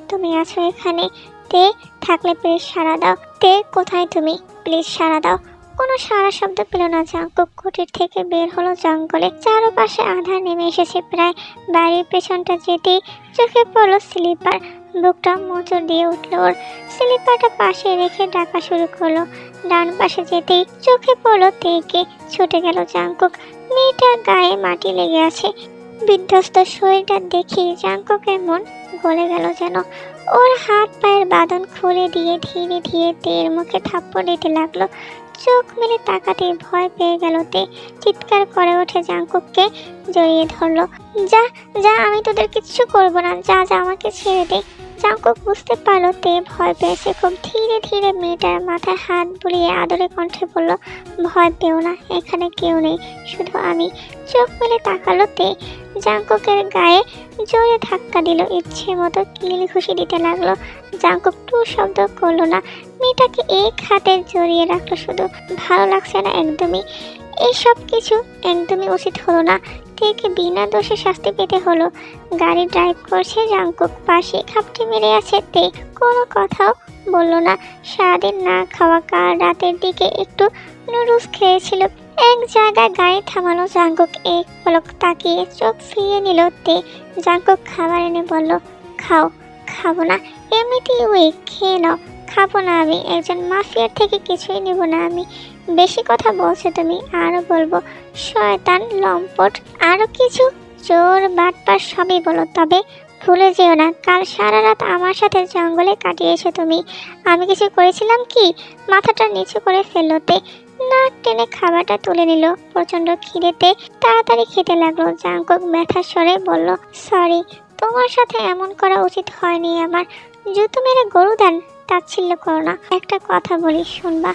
তুমি আছো এখানে? তে থাকলে প্লিজ সাড়া দাও। তে কোথায় তুমি? প্লিজ সাড়া দাও। কোনো সারা শব্দ পেল না জাংকুক। কুটির থেকে বের হলো জঙ্গলে। চারপাশে আধার নেমে এসেছে প্রায়। বাড়ির পেছনটা যেতেই চোখে পড়লো স্লিপার। বুকটা মোচড় দিয়ে উঠল ওর। স্লিপারটা পাশে রেখে ডাকা শুরু করলো। ডান পাশে যেতেই চোখে পড়লো তেকে। ছুটে গেল জাংকুক। মেয়েটার গায়ে মাটি লেগে আছে। বিধ্বস্ত শরীরটা দেখে জাংকুকের মন গলে গেল যেন। ওর হাত পায়ের বাঁধন খুলে দিয়ে ধীরে ধীরে তের মুখে থাপ্পড় দিতে লাগলো। চোখ মেলে তাকাতে ভয় পেয়ে গেল তে। চিৎকার করে ওঠে জাংকুককে জড়িয়ে ধরলো। যা যা, আমি তোদের কিচ্ছু করবো না, যা যা, আমাকে ছেড়ে দে। জাংকুক বুঝতে পারলো তে ভয় পেয়েছে খুব। ধীরে ধীরে মেয়েটার মাথায় হাত বুলিয়ে আদরে কণ্ঠে বলল, ভয় পেও না, এখানে কেউ নেই, শুধু আমি। চোখ মেলে তাকালো তে। জাংকুকের গায়ে জোরে ধাক্কা দিল। ইচ্ছে মতো কিল ঘুষি দিতে লাগলো। জাংকুক টু শব্দ করলো না। মেয়েটাকে এক হাতে জড়িয়ে রাখলো শুধু। ভালো লাগছে না একদমই। এইসব কিছু একদমই উচিত হলো না। তেকে বিনা দোষে শাস্তি পেতে হলো। গাড়ি ড্রাইভ করছে জাংকুক। পাশে খাপটি মেরে আছে তে। কোনো কথাও বললো না। সারাদিন না খাওয়া, কাল রাতের দিকে একটু নুডলস খেয়েছিল। এক জায়গায় গাড়ি থামালো জাংকুক। এক পলক তাকিয়ে চোখ ফিরিয়ে নিল তে। জাংকুক খাবার এনে বলল, খাও। খাবো না, এমনিতেই ওই, খেয়ে নাও। খাবো না আমি, একজন মাফিয়ার থেকে কিছুই নেব না আমি। বেশি কথা বলছো তুমি, আরো বলবো। শয়তান, লম্পট, আরো কিছু, চোর, বাটপার, সবই বলো। তবে ভুলে যেও না, কাল সারা রাত আমার সাথে জঙ্গলে কাটিয়েছো তুমি। আমি কিছু করেছিলাম কি? মাথাটা নিচু করে ফেললো তে। নাক টেনে খাবারটা তুলে নিল। প্রচন্ড খিদেতে তাড়াতাড়ি খেতে লাগলো। জাংকুক ব্যথার স্বরে বলল, সরি, তোমার সাথে এমন করা উচিত হয়নি আমার। জুতো মেরে গরু দেন, তাচ্ছিল্য করো না। একটা কথা বলি, শুনবা?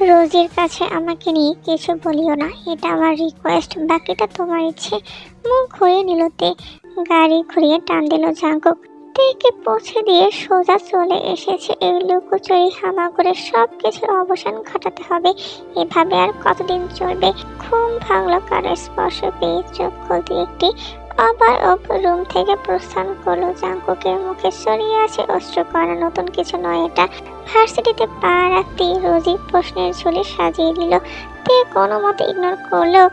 রোজির কাছে আমাকে নিয়ে কিছু বলিও না, এটা আমার রিকোয়েস্ট। বাকিটা তোমার ইচ্ছে। মুখ ঘুরিয়ে নিল তে। গাড়ি ঘুরিয়ে টান দিল জাংকুক। তেকে পৌঁছে দিয়ে সোজা চলে এসেছে। এই লুকোচুরি হামাগুড়ে সব কিছুর অবসান ঘটাতে হবে। এভাবে আর কতদিন চলবে? ঘুম ভাঙলো কারো স্পর্শ পেয়ে। চোখ খুলতে একটি আবার রুম থেকে প্রস্থান করলো। জাংকুকের মুখে সরিয়ে আছে অস্ত্র করা। নতুন কিছু নয় এটা। ভার্সিটিতে পা রাখতেই রোজি প্রশ্নের ঝুলি সাজিয়ে দিল। তে কোনো মতে ইগনোর করলেও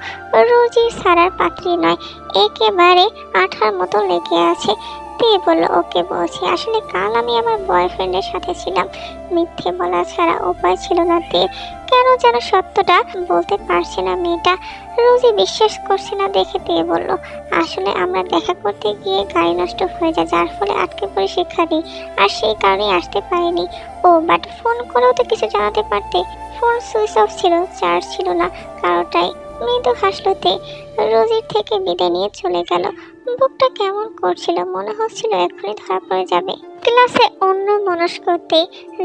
রোজি সারার পাত্রী নয়, একেবারে আঠার মতো লেগে আছে। তে বলল, ওকে বলছি, আসলে কাল আমি আমার বয়ফ্রেন্ডের সাথে ছিলাম। মিথ্যে বলা ছাড়া উপায় ছিল না তে। কেন যেন সত্যটা বলতে পারছে না মেয়েটা। রোজি বিশ্বাস করছে না দেখে তে বলল, আসলে আমরা দেখা করতে গিয়ে গাড়ি নষ্ট হয়ে যায়, যার ফলে আটকে পড়ে সেখানে, আর সেই কারণে আসতে পারিনি। ও বাট ফোন করেও তো কিছু জানাতে পারতে। ফোন সুইচ অফ ছিল, চার্জ ছিল না কারোটাই। মৃদু হাসলো তে। রোজির থেকে বিদায় নিয়ে চলে গেল। বুকটা কেমন করছিল, মনে হচ্ছিল এখনই ধরা পড়ে যাবে। ক্লাসে অন্য মনস্কতে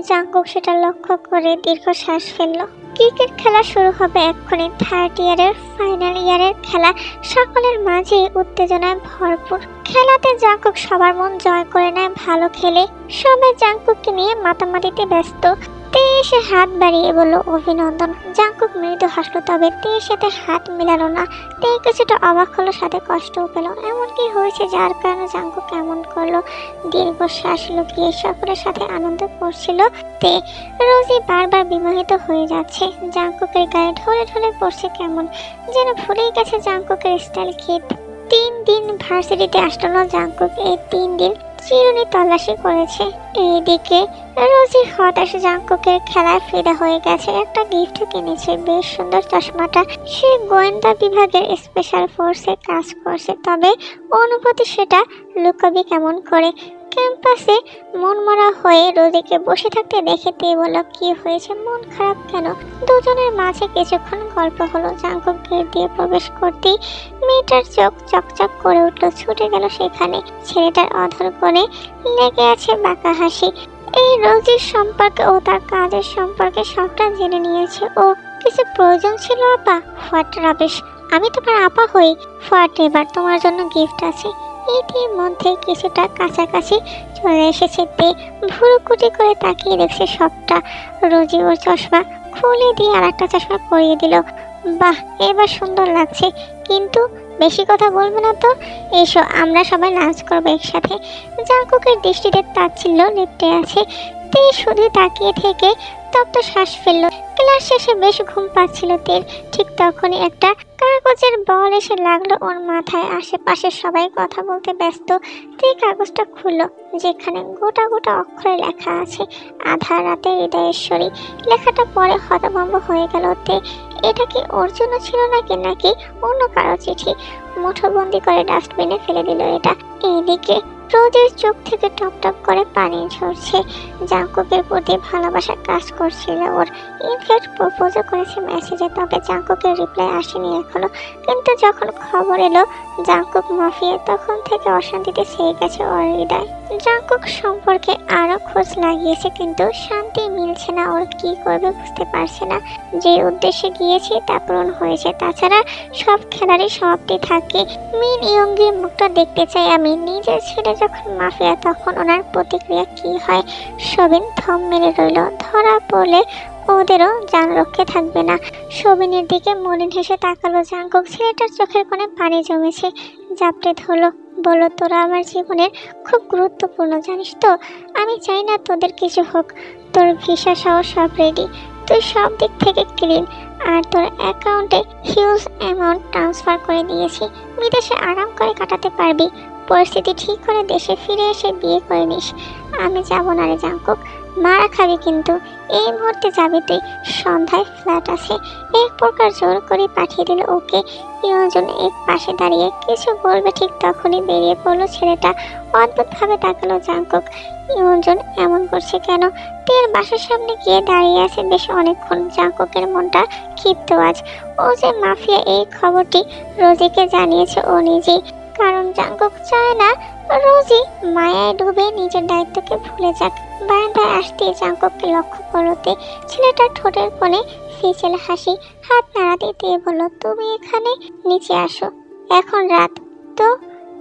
জাঙ্কুক সেটা লক্ষ্য করে দীর্ঘশ্বাস ফেলল। ক্রিকেট খেলা শুরু হবে এক্ষুনি, থার্ড ইয়ারের ফাইনাল ইয়ারের খেলা। সকলের মাঝে উত্তেজনায় ভরপুর। খেলাতে জাঙ্কুক সবার মন জয় করে নেয় ভালো খেলে। সবাই জাঙ্কুককে নিয়ে মাতামাতিতে ব্যস্ত। তে এসে হাত বাড়িয়ে বলল, অভিনন্দন। জাঙ্কুক মৃদু হাসলো, তবে তে সাথে হাত মিলালো না। তে কিছুটা অবাক হলো, সাথে কষ্টও পেল। এমন কি হয়েছে যার কারণে জাঙ্কুক এমন করলো? দীর্ঘশ্বাস লুকিয়ে সকলের সাথে আনন্দ করছিল তে। রোজি বারবার বিমোহিত হয়ে যাচ্ছে। জাঙ্কুকের গায়ে ঢলে ঢলে পড়ছে, কেমন যেন ভুলেই গেছে জাঙ্কুকের স্টাইল কিট। 3 দিন ভার্সিটিতে আসলো না জাঙ্কুক। এই 3 দিন চিরুনি তল্লাশি করেছে। এইদিকে রোজির হতাশ, জাঙ্কুকের খেলায় ফিদা হয়ে গেছে। একটা গিফট কিনেছে, বেশ সুন্দর চশমাটা। সে গোয়েন্দা বিভাগের স্পেশাল ফোর্সে কাজ করছে, তবে অনুভূতি সেটা লুকাবি কেমন করে। ক্যাম্পাসে মনমরা হয়ে রোজিকে বসে থাকতে দেখে তে বলল, কি হয়েছে, মন খারাপ কেন? দুজনের মাঝে কিছুক্ষণ গল্প হলো। জাঙ্কুক গেট দিয়ে প্রবেশ করতেই মেয়েটার চোখ চকচক করে উঠল, ছুটে গেল সেখানে। ছেলেটার অধর কোণে লেগে আছে বাঁকা হাসি। এই রোজির সম্পর্কে ও তার কাজের সম্পর্কে সবটা জেনে নিয়েছে। ও কিছু প্রয়োজন ছিল আপা? হোয়াট রাবিশ, আমি তোমার আপা হই। হোয়াট এবার, তোমার জন্য গিফট আছে। ইতিমধ্যে কিছুটা কাছাকাছি চলে এসেছে তে। ভুরুকুটি করে তাকিয়ে দেখছে সবটা। রোজি ওর চশমা খুলে দিয়ে আর একটা চশমা পরিয়ে দিল। বাহ, এবার সুন্দর লাগছে, কিন্তু বেশি কথা বলবে না তো। এসো, আমরা সবাই লাঞ্চ করবো একসাথে। জাঙ্কুকের দৃষ্টিতে তাচ্ছিল্য লিপ্টে আছে। তে শুধু তাকিয়ে থেকে তপ্ত শ্বাস ফেললো। ক্লাস শেষে বেশ ঘুম পাচ্ছিল তের। ঠিক তখনই একটা কাগজের বল এসে লাগলো ওর মাথায়। আশেপাশে সবাই কথা বলতে ব্যস্ত। তে কাগজটা খুললো, যেখানে গোটা গোটা অক্ষরে লেখা আছে, আধা রাতে হৃদয়েশ্বরী। লেখাটা পরে হতভম্ব হয়ে গেল তে। এটা কি ওর জন্য ছিল নাকি অন্য কারো চিঠি? মুঠোবন্দি করে ডাস্টবিনে ফেলে দিল এটা। এইদিকে রোজের চোখ থেকে টপ টপ করে পানি ঝরছে। জাঙ্কুকের প্রতি ভালোবাসা কাজ করছিল ওর। ইনফ্যাক্ট প্রপোজও করেছে মেসেজে, তবে জাঙ্কুকের রিপ্লাই আসেনি এখনো। কিন্তু যখন খবর এলো জাঙ্কুক মাফিয়া, তখন থেকে অশান্তিতে ছেয়ে গেছে ওর হৃদয়। জাঙ্কুক সম্পর্কে আরো খোঁজ লাগিয়েছে, কিন্তু শান্তি মিলছে না ওর। কি করবে বুঝতে পারছে না। যে উদ্দেশ্যে গিয়েছে তা পূরণ হয়েছে, তাছাড়া সব খেলারই সমাপ্তি থাকে। মিন ইয়ঙ্গির মুখটা দেখতে চাই আমি। নিজের ছেলে যখন মাফিয়া, তখন ওনার প্রতিক্রিয়া কি হয়? সবিন থম মেরে রইল। ধরা পড়লে ওদেরও জান রক্ষে থাকবে না। সবিনের দিকে মলিন হেসে তাকালো জাঙ্কুক। ছেলেটার চোখের কোণে পানি জমেছে। জাপটে ধরলো, বলল, তোরা আমার জীবনের খুব গুরুত্বপূর্ণ, জানিস তো। আমি চাই না তোদের কিছু হোক। তোর ভিসা সহ সব রেডি, তুই সব দিক থেকে ক্লিন। আর তোর অ্যাকাউন্টে হিউজ অ্যামাউন্ট ট্রান্সফার করে দিয়েছি। বিদেশে আরাম করে কাটাতে পারবি। পরিস্থিতি ঠিক করে দেশে ফিরে এসে বিয়ে করে নিস। আমি যাব না রে জাঙ্কুক, মারা খাবি কিন্তু। এই মুহূর্তে যাবি তুই, সন্ধ্যায় ফ্ল্যাট আছে। এক প্রকার জোর করে পাঠিয়ে দিল ওকে। ইয়ঞ্জন এক পাশে দাঁড়িয়ে কিছু বলবে, ঠিক তখনই বেরিয়ে পড়লো ছেলেটা। অদ্ভুতভাবে তাকালো জাঙ্কুক, ইয়ঞ্জন এমন করছে কেন? তের বাসার সামনে গিয়ে দাঁড়িয়ে আছে বেশ অনেকক্ষণ। জাঙ্কুকের মনটা ক্ষিপ্ত আজ। ও যে মাফিয়া, এই খবরটি রোজিকে জানিয়েছে ও নিজেই। কারণ জাঙ্কুক চায় না রোজি মায়ায় ডুবে নিজের দায়িত্বকে ভুলে যাক। বারান্দায় আসতে জাঙ্কুককে লক্ষ্য করতে। ছেলেটার ঠোঁটের কোণে ফিচেল হাসি। হাত নাড়াতে দিয়ে বলল, তুমি এখানে নিচে আসো, এখন রাত তো।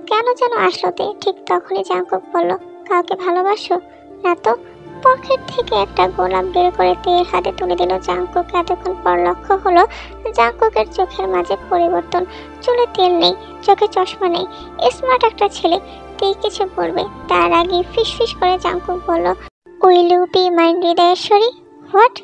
কেন যেন আসলো তে। ঠিক তখনই জাঙ্কুক বলল, কাউকে ভালোবাসো না তো? পকেট থেকে একটা গোলাপ বের করে তের হাতে তুলে দিল জাঙ্কুক। এতক্ষণ পর লক্ষ্য হলো জাঙ্কুকের চোখের মাঝে পরিবর্তন। চুলে তেল নেই, চোখে চশমা নেই। স্মার্ট একটা ছেলে। তে কিছু বলবে তার আগে ফিস ফিস করে জাঙ্কুক বলল, উইল ইউ বি মাই হৃদয়েশ্বরী? হোয়াট?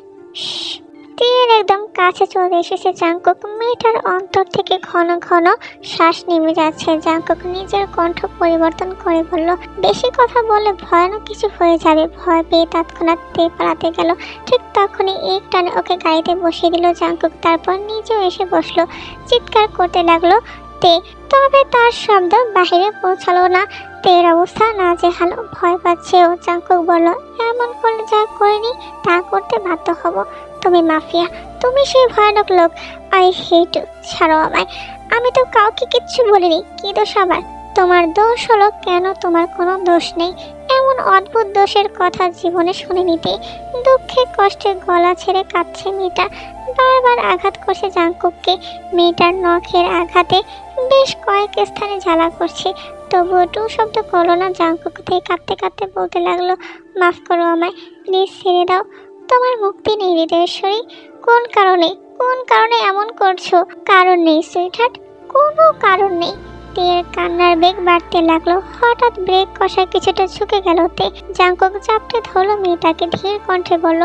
তীর একদম কাছে চলে এসেছে জাংকুক। মেয়েটার অন্তর থেকে ঘন ঘন শ্বাস নেমে যাচ্ছে। জাংকুক নিজের কণ্ঠ পরিবর্তন করে বলল, বেশি কথা বললে ভয়ানক কিছু হয়ে যাবে। ভয় পেয়ে তৎক্ষণাৎ তে পালাতে গেল। ঠিক তখনই এক টানে ওকে গাড়িতে বসিয়ে দিল জাংকুক। তারপর নিজেও এসে বসলো। চিৎকার করতে লাগলো তে, তবে তার শব্দ বাহিরে পৌঁছালো না। তের অবস্থা নাজেহাল, ভয় পাচ্ছে ও। জাংকুক বলল, এমন করলে যা করিনি তা করতে বাধ্য হব। তুমি মাফিয়া, তুমি সেই ভয়ানক লোক। আই হেট ইউ, ছাড়ো আমায়। আমি তো কাউকে কিচ্ছু বলিনি। কি দোষ আমার? তোমার দোষ হলো কেন তোমার কোনো দোষ নেই? এমন অদ্ভুত দোষের কথা জীবনে শুনিনি তে। দুঃখে কষ্টে গলা ছেড়ে কাঁদছে মেয়েটা। বারবার আঘাত করছে জাংকুককে। মেয়েটার নখের আঘাতে বেশ কয়েক স্থানে জ্বালা করছে, তবুও টু শব্দ করলো না। জাংকুক থেকে কাঁদতে কাঁদতে বলতে লাগলো, মাফ করো আমায়, প্লিজ ছেড়ে দাও। তোমার মুক্তি নেই হৃদয়েশ্বরী। কোন কারণে, কোন কারণে এমন করছো? কারণ নেই সুইটহার্ট, কোনো কারণ নেই। তের কান্নার বেগ বাড়তে লাগলো। হঠাৎ ব্রেক কষায় কিছুটা ঝুঁকে গেল তে। জাংকুক চাপটে ধরলো মেয়েটাকে, ধীর কণ্ঠে বলল,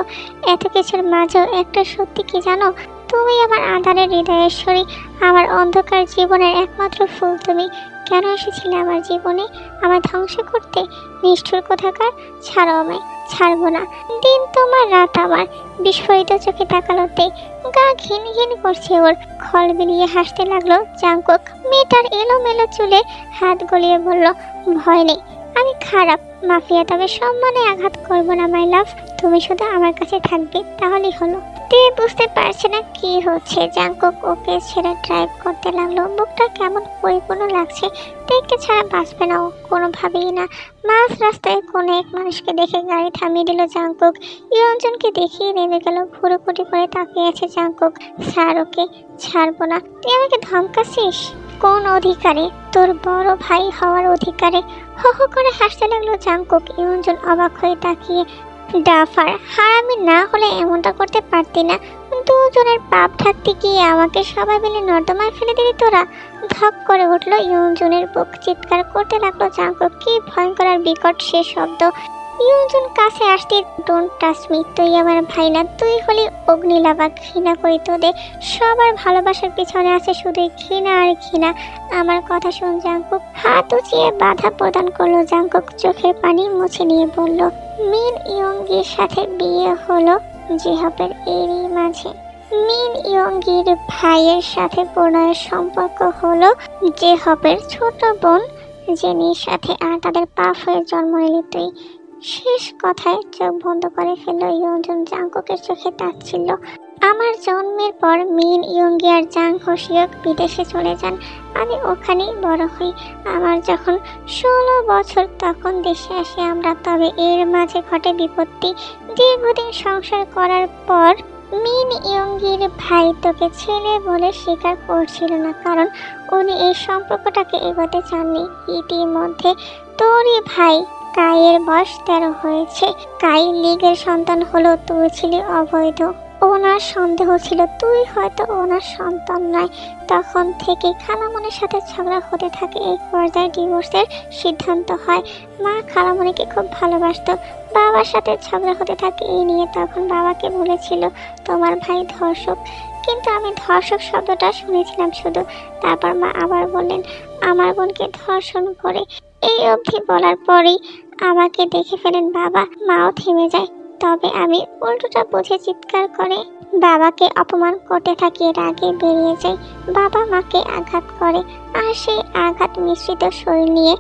এত কিছুর মাঝেও একটা সত্যি কি জানো? তুমি আমার আঁধারের হৃদয়েশ্বরী, আমার অন্ধকার জীবনের একমাত্র ফুল তুমি। কেন এসেছিলে আমার জীবনে? আমার ধ্বংস করতে? নিষ্ঠুর কোথাকার। ছাড়ো আমায়। ছাড়বো না। দিন তোমার রাত আমার। বিস্ফোরিত চোখে তাকালোতে গা ঘিন ঘিন করছে ওর। খল বেরিয়ে হাসতে লাগলো জাংকুক। মেয়েটার এলোমেলো চুলে হাত গলিয়ে বলল, ভয় নেই, আমি খারাপ মাফিয়া, তবে সম্মানে আঘাত করবো না মাই লাভ। তুমি শুধু আমার কাছে থাকবে, তাহলেই হলো। তে বুঝতে পারছে না কি হচ্ছে। জাংকুক ওকে ছেড়ে ড্রাইভ করতে লাগলো। বুকটা কেমন পরিপূর্ণ লাগছে। তেকে ছাড়া বাঁচবে না ও, কোনোভাবেই না। মাঝ রাস্তায় কোনো এক মানুষকে দেখে গাড়ি থামিয়ে দিল জাংকুক। ইয়ঞ্জনকে দেখিয়ে নেমে গেল। ভুরুকুটি করে তাকিয়ে আছে জাংকুক। ছাড় ওকে। ছাড়বো না। তুই আমাকে ধমকাছিস? কোন অধিকারে? তোর বড় ভাই হওয়ার অধিকারে। হো হো করে হাসতে লাগলো জাংকুক। ইয়ঞ্জন অবাক হয়ে তাকিয়ে, ডাফার, হারামি না হলে এমনটা করতে পারতি না। দুজনের পাপ ঢাকতে গিয়ে আমাকে সবাই মিলে নর্দমায় ফেলে দিলি তোরা। ধক করে উঠলো ইয়ঞ্জনের বুক। চিৎকার করতে লাগলো জাংকুক। কি ভয়ঙ্কর আর বিকট সে শব্দ। ইয়ঞ্জন কাছে আসতে, ডোন্ট টাচ মি, তুই আমার ভাই না, তুই হলি অগ্নিলাভা। ঘৃণা করি তোদের। সবার ভালোবাসার পিছনে আছে শুধু ঘৃণা আর ঘৃণা। আমার কথা শোন জাংকুক। হাত উঁচিয়ে বাধা প্রদান করলো জাংকুক। চোখের পানি মুছে নিয়ে বলল, মিন ইয়ঙ্গির সাথে বিয়ে হলো জিহাবের এরই মাঝে। মিন ইয়ঙ্গির ভাইয়ের সাথে প্রণয়ের সম্পর্ক হলো জিহাবের ছোট বোন জেনির সাথে। আর তাদের পাপ হয়ে জন্ম নিলি তুই। শেষ কথায় চোখ বন্ধ করে ফেলল ইয়ঞ্জন। জাংকুকের চোখে তাচ্ছিল্য। আমার জন্মের পর মিন ইয়ঙ্গি আর জাং হোশিয়ক বিদেশে চলে যান। আমি ওখানেই বড় হই। আমার যখন 16 বছর তখন দেশে আসি আমরা। তবে এর মাঝে ঘটে বিপত্তি। দীর্ঘদিন সংসার করার পর মিন ইয়ঙ্গির ভাই তোকে ছেলে বলে স্বীকার করছিল না, কারণ উনি এই সম্পর্কটাকে এগোতে চাননি। ইতিমধ্যে তোরই ভাই কাইয়ের বয়স 13 হয়েছে। কাই লিগের সন্তান হলো, তুই ছিলি অবৈধ। ওনার সন্দেহ ছিল তুই হয়তো ওনার সন্তান নয়। তখন থেকে খালামণির সাথে ঝগড়া হতে থাকে। এক পর্যায়ে ডিভোর্সের সিদ্ধান্ত হয়। মা খালামণিকে খুব ভালোবাসতো। বাবার সাথে ঝগড়া হতে থাকে এই নিয়ে। তখন বাবাকে বলেছিল তোমার ভাই ধর্ষক, কিন্তু আমি ধর্ষক শব্দটা শুনেছিলাম শুধু। তারপর মা আবার বললেন আমার বোনকে ধর্ষণ করে। এই অবধি বলার পরেই আমাকে দেখে ফেলেন বাবা। মাও থেমে যায়। তবে আমি উল্টোটা বুঝে চিৎকার করে বাবাকে অপমান করতে থাকি। রাগে বেরিয়ে যায়। বাবা মাকে আঘাত করে, আর সেই আঘাত মিশ্রিত শরীর নিয়ে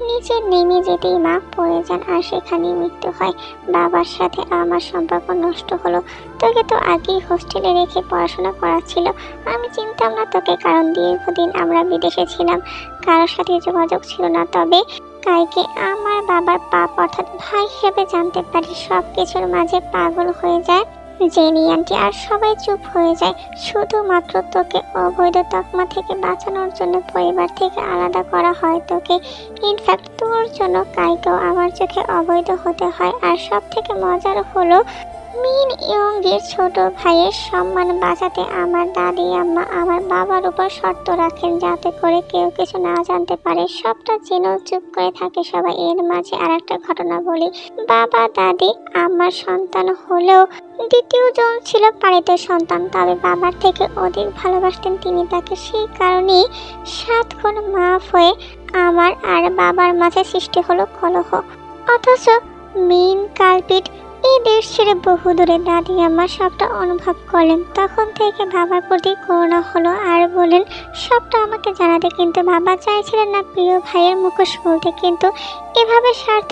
নিচে নেমে যেতেই মা পড়ে যান, আর সেখানেই মৃত্যু হয়। বাবার সাথে আমার সম্পর্ক নষ্ট হলো। তোকে তো আগেই হোস্টেলে রেখে পড়াশোনা করাচ্ছিল। আমি চিনতাম না তোকে, কারণ দীর্ঘদিন আমরা বিদেশে ছিলাম। কারোর সাথে যোগাযোগ ছিল না। তবে কাইকে আমার বাবার পাপ অর্থাৎ ভাই হিসেবে জানতে পারি। সব কিছুর মাঝে পাগল হয়ে যায় জেনি আন্টি, আর সবাই চুপ হয়ে যায়। শুধুমাত্র তোকে অবৈধ তকমা থেকে বাঁচানোর জন্য পরিবার থেকে আলাদা করা হয় তোকে। ইনফ্যাক্ট তোর জন্য কাইকেও আমার চোখে অবৈধ হতে হয়। আর সব থেকে মজার হলো মিন ইয়ংয়ের ছোট ভাইয়ের সম্মান বাঁচাতে আমার দাদি আম্মা আমার বাবার উপর শর্ত রাখেন যাতে করে কেউ কিছু না জানতে পারে, সবটা জেনেও চুপ করে থাকে সবাই। এর মাঝে আর একটা ঘটনা বলি। বাবা দাদি আমার সন্তান হলেও দ্বিতীয় জন ছিল পালিত সন্তান, তবে বাবার থেকে অধিক ভালোবাসতেন তিনি তাকে। সেই কারণেই 7 গুণ মাফ হয়ে আমার আর বাবার মাঝে সৃষ্টি হলো কলহ। অথচ মেইন কালপিট এই দেশ ছেড়ে বহু দূরে। দাদি আমার সবটা অনুভব করলেন, তখন থেকে বাবার প্রতি করুণা হলো আর বলেন সবটা আমাকে জানাতে। কিন্তু বাবা চাইছিলেন না প্রিয় ভাইয়ের মুখোশ খুলতে, কিন্তু এভাবে স্বার্থ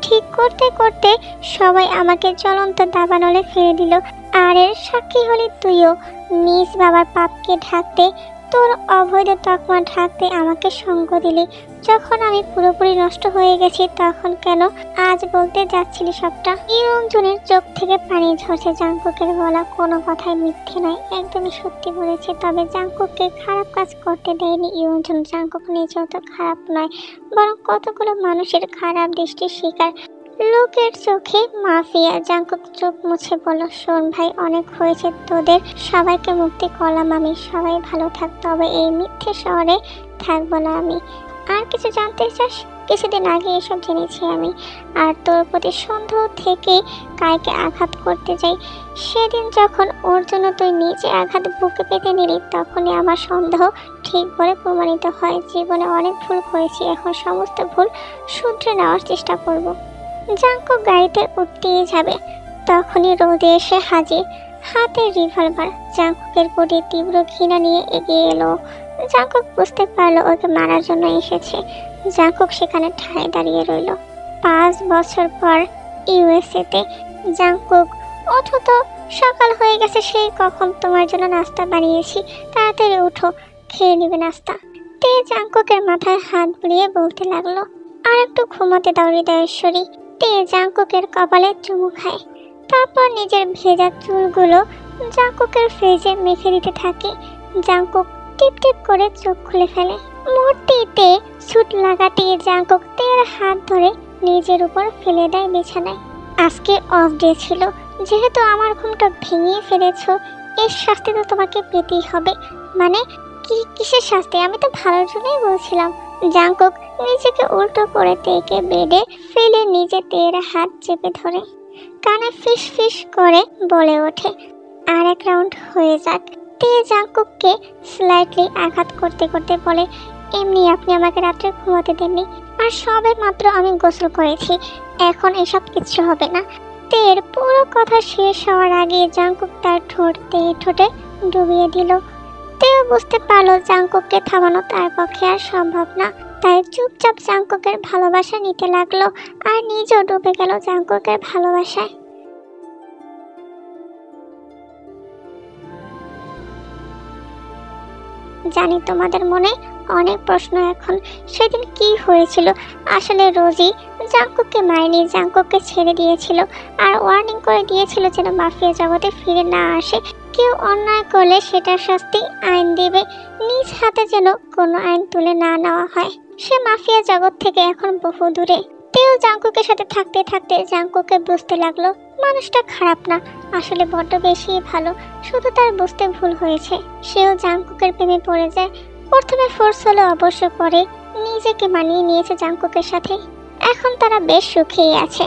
ঠিক করতে করতে সবাই আমাকে জ্বলন্ত দাবানলে ফেলে দিল। আর এর সাক্ষী হলি তুইও। নিজ বাবার পাপকে ঢাকতে, তোর অবৈধ তকমা ঢাকতে আমাকে সঙ্গ দিলি। যখন আমি পুরোপুরি নষ্ট হয়ে গেছি তখন কেন আজ বলতে যাচ্ছিলি সবটা? ইয়ঞ্জনের চোখ থেকে পানি ঝরছে। জাংকুকের বলা কোনো কথাই মিথ্যে নয়, একদমই সত্যি বলেছে। তবে জাংকুককে খারাপ কাজ করতে দেয়নি ইয়ঞ্জন। জাংকুক নিজেও তো খারাপ নয়, বরং কতগুলো মানুষের খারাপ দৃষ্টির শিকার, লোকের চোখে মাফিয়া। জাংকুক চোখ মুছে বলল, শোন ভাই, অনেক হয়েছে তোদের, সবাইকে মুক্তি করলাম আমি, সবাই ভালো থাক। তবে এই মিথ্যে শহরে থাকবো না আমি। আর কিছু জানতে চাস? কিছুদিন আগে এসব জেনেছি আমি। আর তোর প্রতি সন্দেহ থেকে কায়কে আঘাত করতে যাই, সেদিন যখন ওর জন্য তুই নিজে আঘাত বুকে পেতে নিলি, তখনই আমার সন্দেহ ঠিক বলে প্রমাণিত হয়। জীবনে অনেক ভুল করেছি, এখন সমস্ত ভুল শুধরে নেওয়ার চেষ্টা করব। জাংকুক গাড়িতে উঠতেই যাবে, তখনই রোদে এসে হাজির, হাতে রিভলভার। জাংকুকের প্রতি তীব্র ঘৃণা নিয়ে এগিয়ে এলো। জাংকুক বুঝতে পারলো ওকে মারার জন্য এসেছে। জাংকুক সেখানে ঠায় দাঁড়িয়ে রইল। 5 বছর পর ইউএসএতে। জাংকুক, ওঠো তো, সকাল হয়ে গেছে সেই কখন, তোমার জন্য নাস্তা বানিয়েছি, তাড়াতাড়ি উঠো, খেয়ে নিবে নাস্তা। তে জাংকুকের মাথায় হাত বুলিয়ে বলতে লাগলো, আর একটু ঘুমাতে দাও হৃদয়েশ্বরী। তে জাংকুকের কপালে চুমু খায়, তারপর নিজের ভেজা চুলগুলো জাংকুকের ফেজে মেখে দিতে থাকে। জাংকুক টিপ টিপ করে চোখ খুলে ফেলে। মুহূর্তেতে ছুট লাগাতে জাংকুক তের হাত ধরে নিজের উপর ফেলে দেয় বিছানায়। আজকে অফ ডে ছিল, যেহেতু আমার ঘুমটা ভেঙে ফেলেছ, এর শাস্তি তো তোমাকে পেতেই হবে। মানে কিসের শাস্তি? আমি তো ভালোর জন্যই বলছিলাম। জাংকুক নিজেকে উল্টো করে তেকে বেডে ফেলে নিজে তের হাত চেপে ধরে কানে ফিস ফিস করে বলে ওঠে, আর এক রাউন্ড হয়ে যাক। তে জাংকুককে স্লাইটলি আঘাত করতে করতে বলে, এমনি আপনি আমাকে রাত্রে ঘুমাতে দেননি, আর সবে মাত্র আমি গোসল করেছি, এখন এসব কিচ্ছু হবে না। তের পুরো কথা শেষ হওয়ার আগে জাংকুক তার ঠোঁট তের ঠোঁটে ডুবিয়ে দিল। তেও বুঝতে পারলো জাংকুককে থামানো তার পক্ষে আর সম্ভব না, তাই চুপচাপ জাংকুকের ভালোবাসা নিতে লাগলো, আর নিজেও ডুবে গেল জাংকুকের ভালোবাসায়। জানি তোমাদের মনে অনেক প্রশ্ন এখন, সেদিন কি হয়েছিল? আসলে রোজি জাংকুককে মারেনি, জাংকুককে ছেড়ে দিয়েছিল আর ওয়ার্নিং করে দিয়েছিল যেন মাফিয়া জগতে ফিরে না আসে। কেউ অন্যায় করলে সেটার শাস্তি আইন দেবে, নিজ হাতে যেন কোনো আইন তুলে না নেওয়া হয়। সে মাফিয়া জগৎ থেকে এখন বহু দূরে। তেও জাংকুকের সাথে থাকতে থাকতে জাংকুকে বুঝতে লাগলো মানুষটা খারাপ না, আসলে বড্ড বেশি ভালো, শুধু তার বুঝতে ভুল হয়েছে। সেও জাংকুকের প্রেমে পড়ে যায়। প্রথমে ফোর্স হলে অবশ্য পরে নিজেকে মানিয়ে নিয়েছে জাংকুকের সাথে। এখন তারা বেশ সুখেই আছে।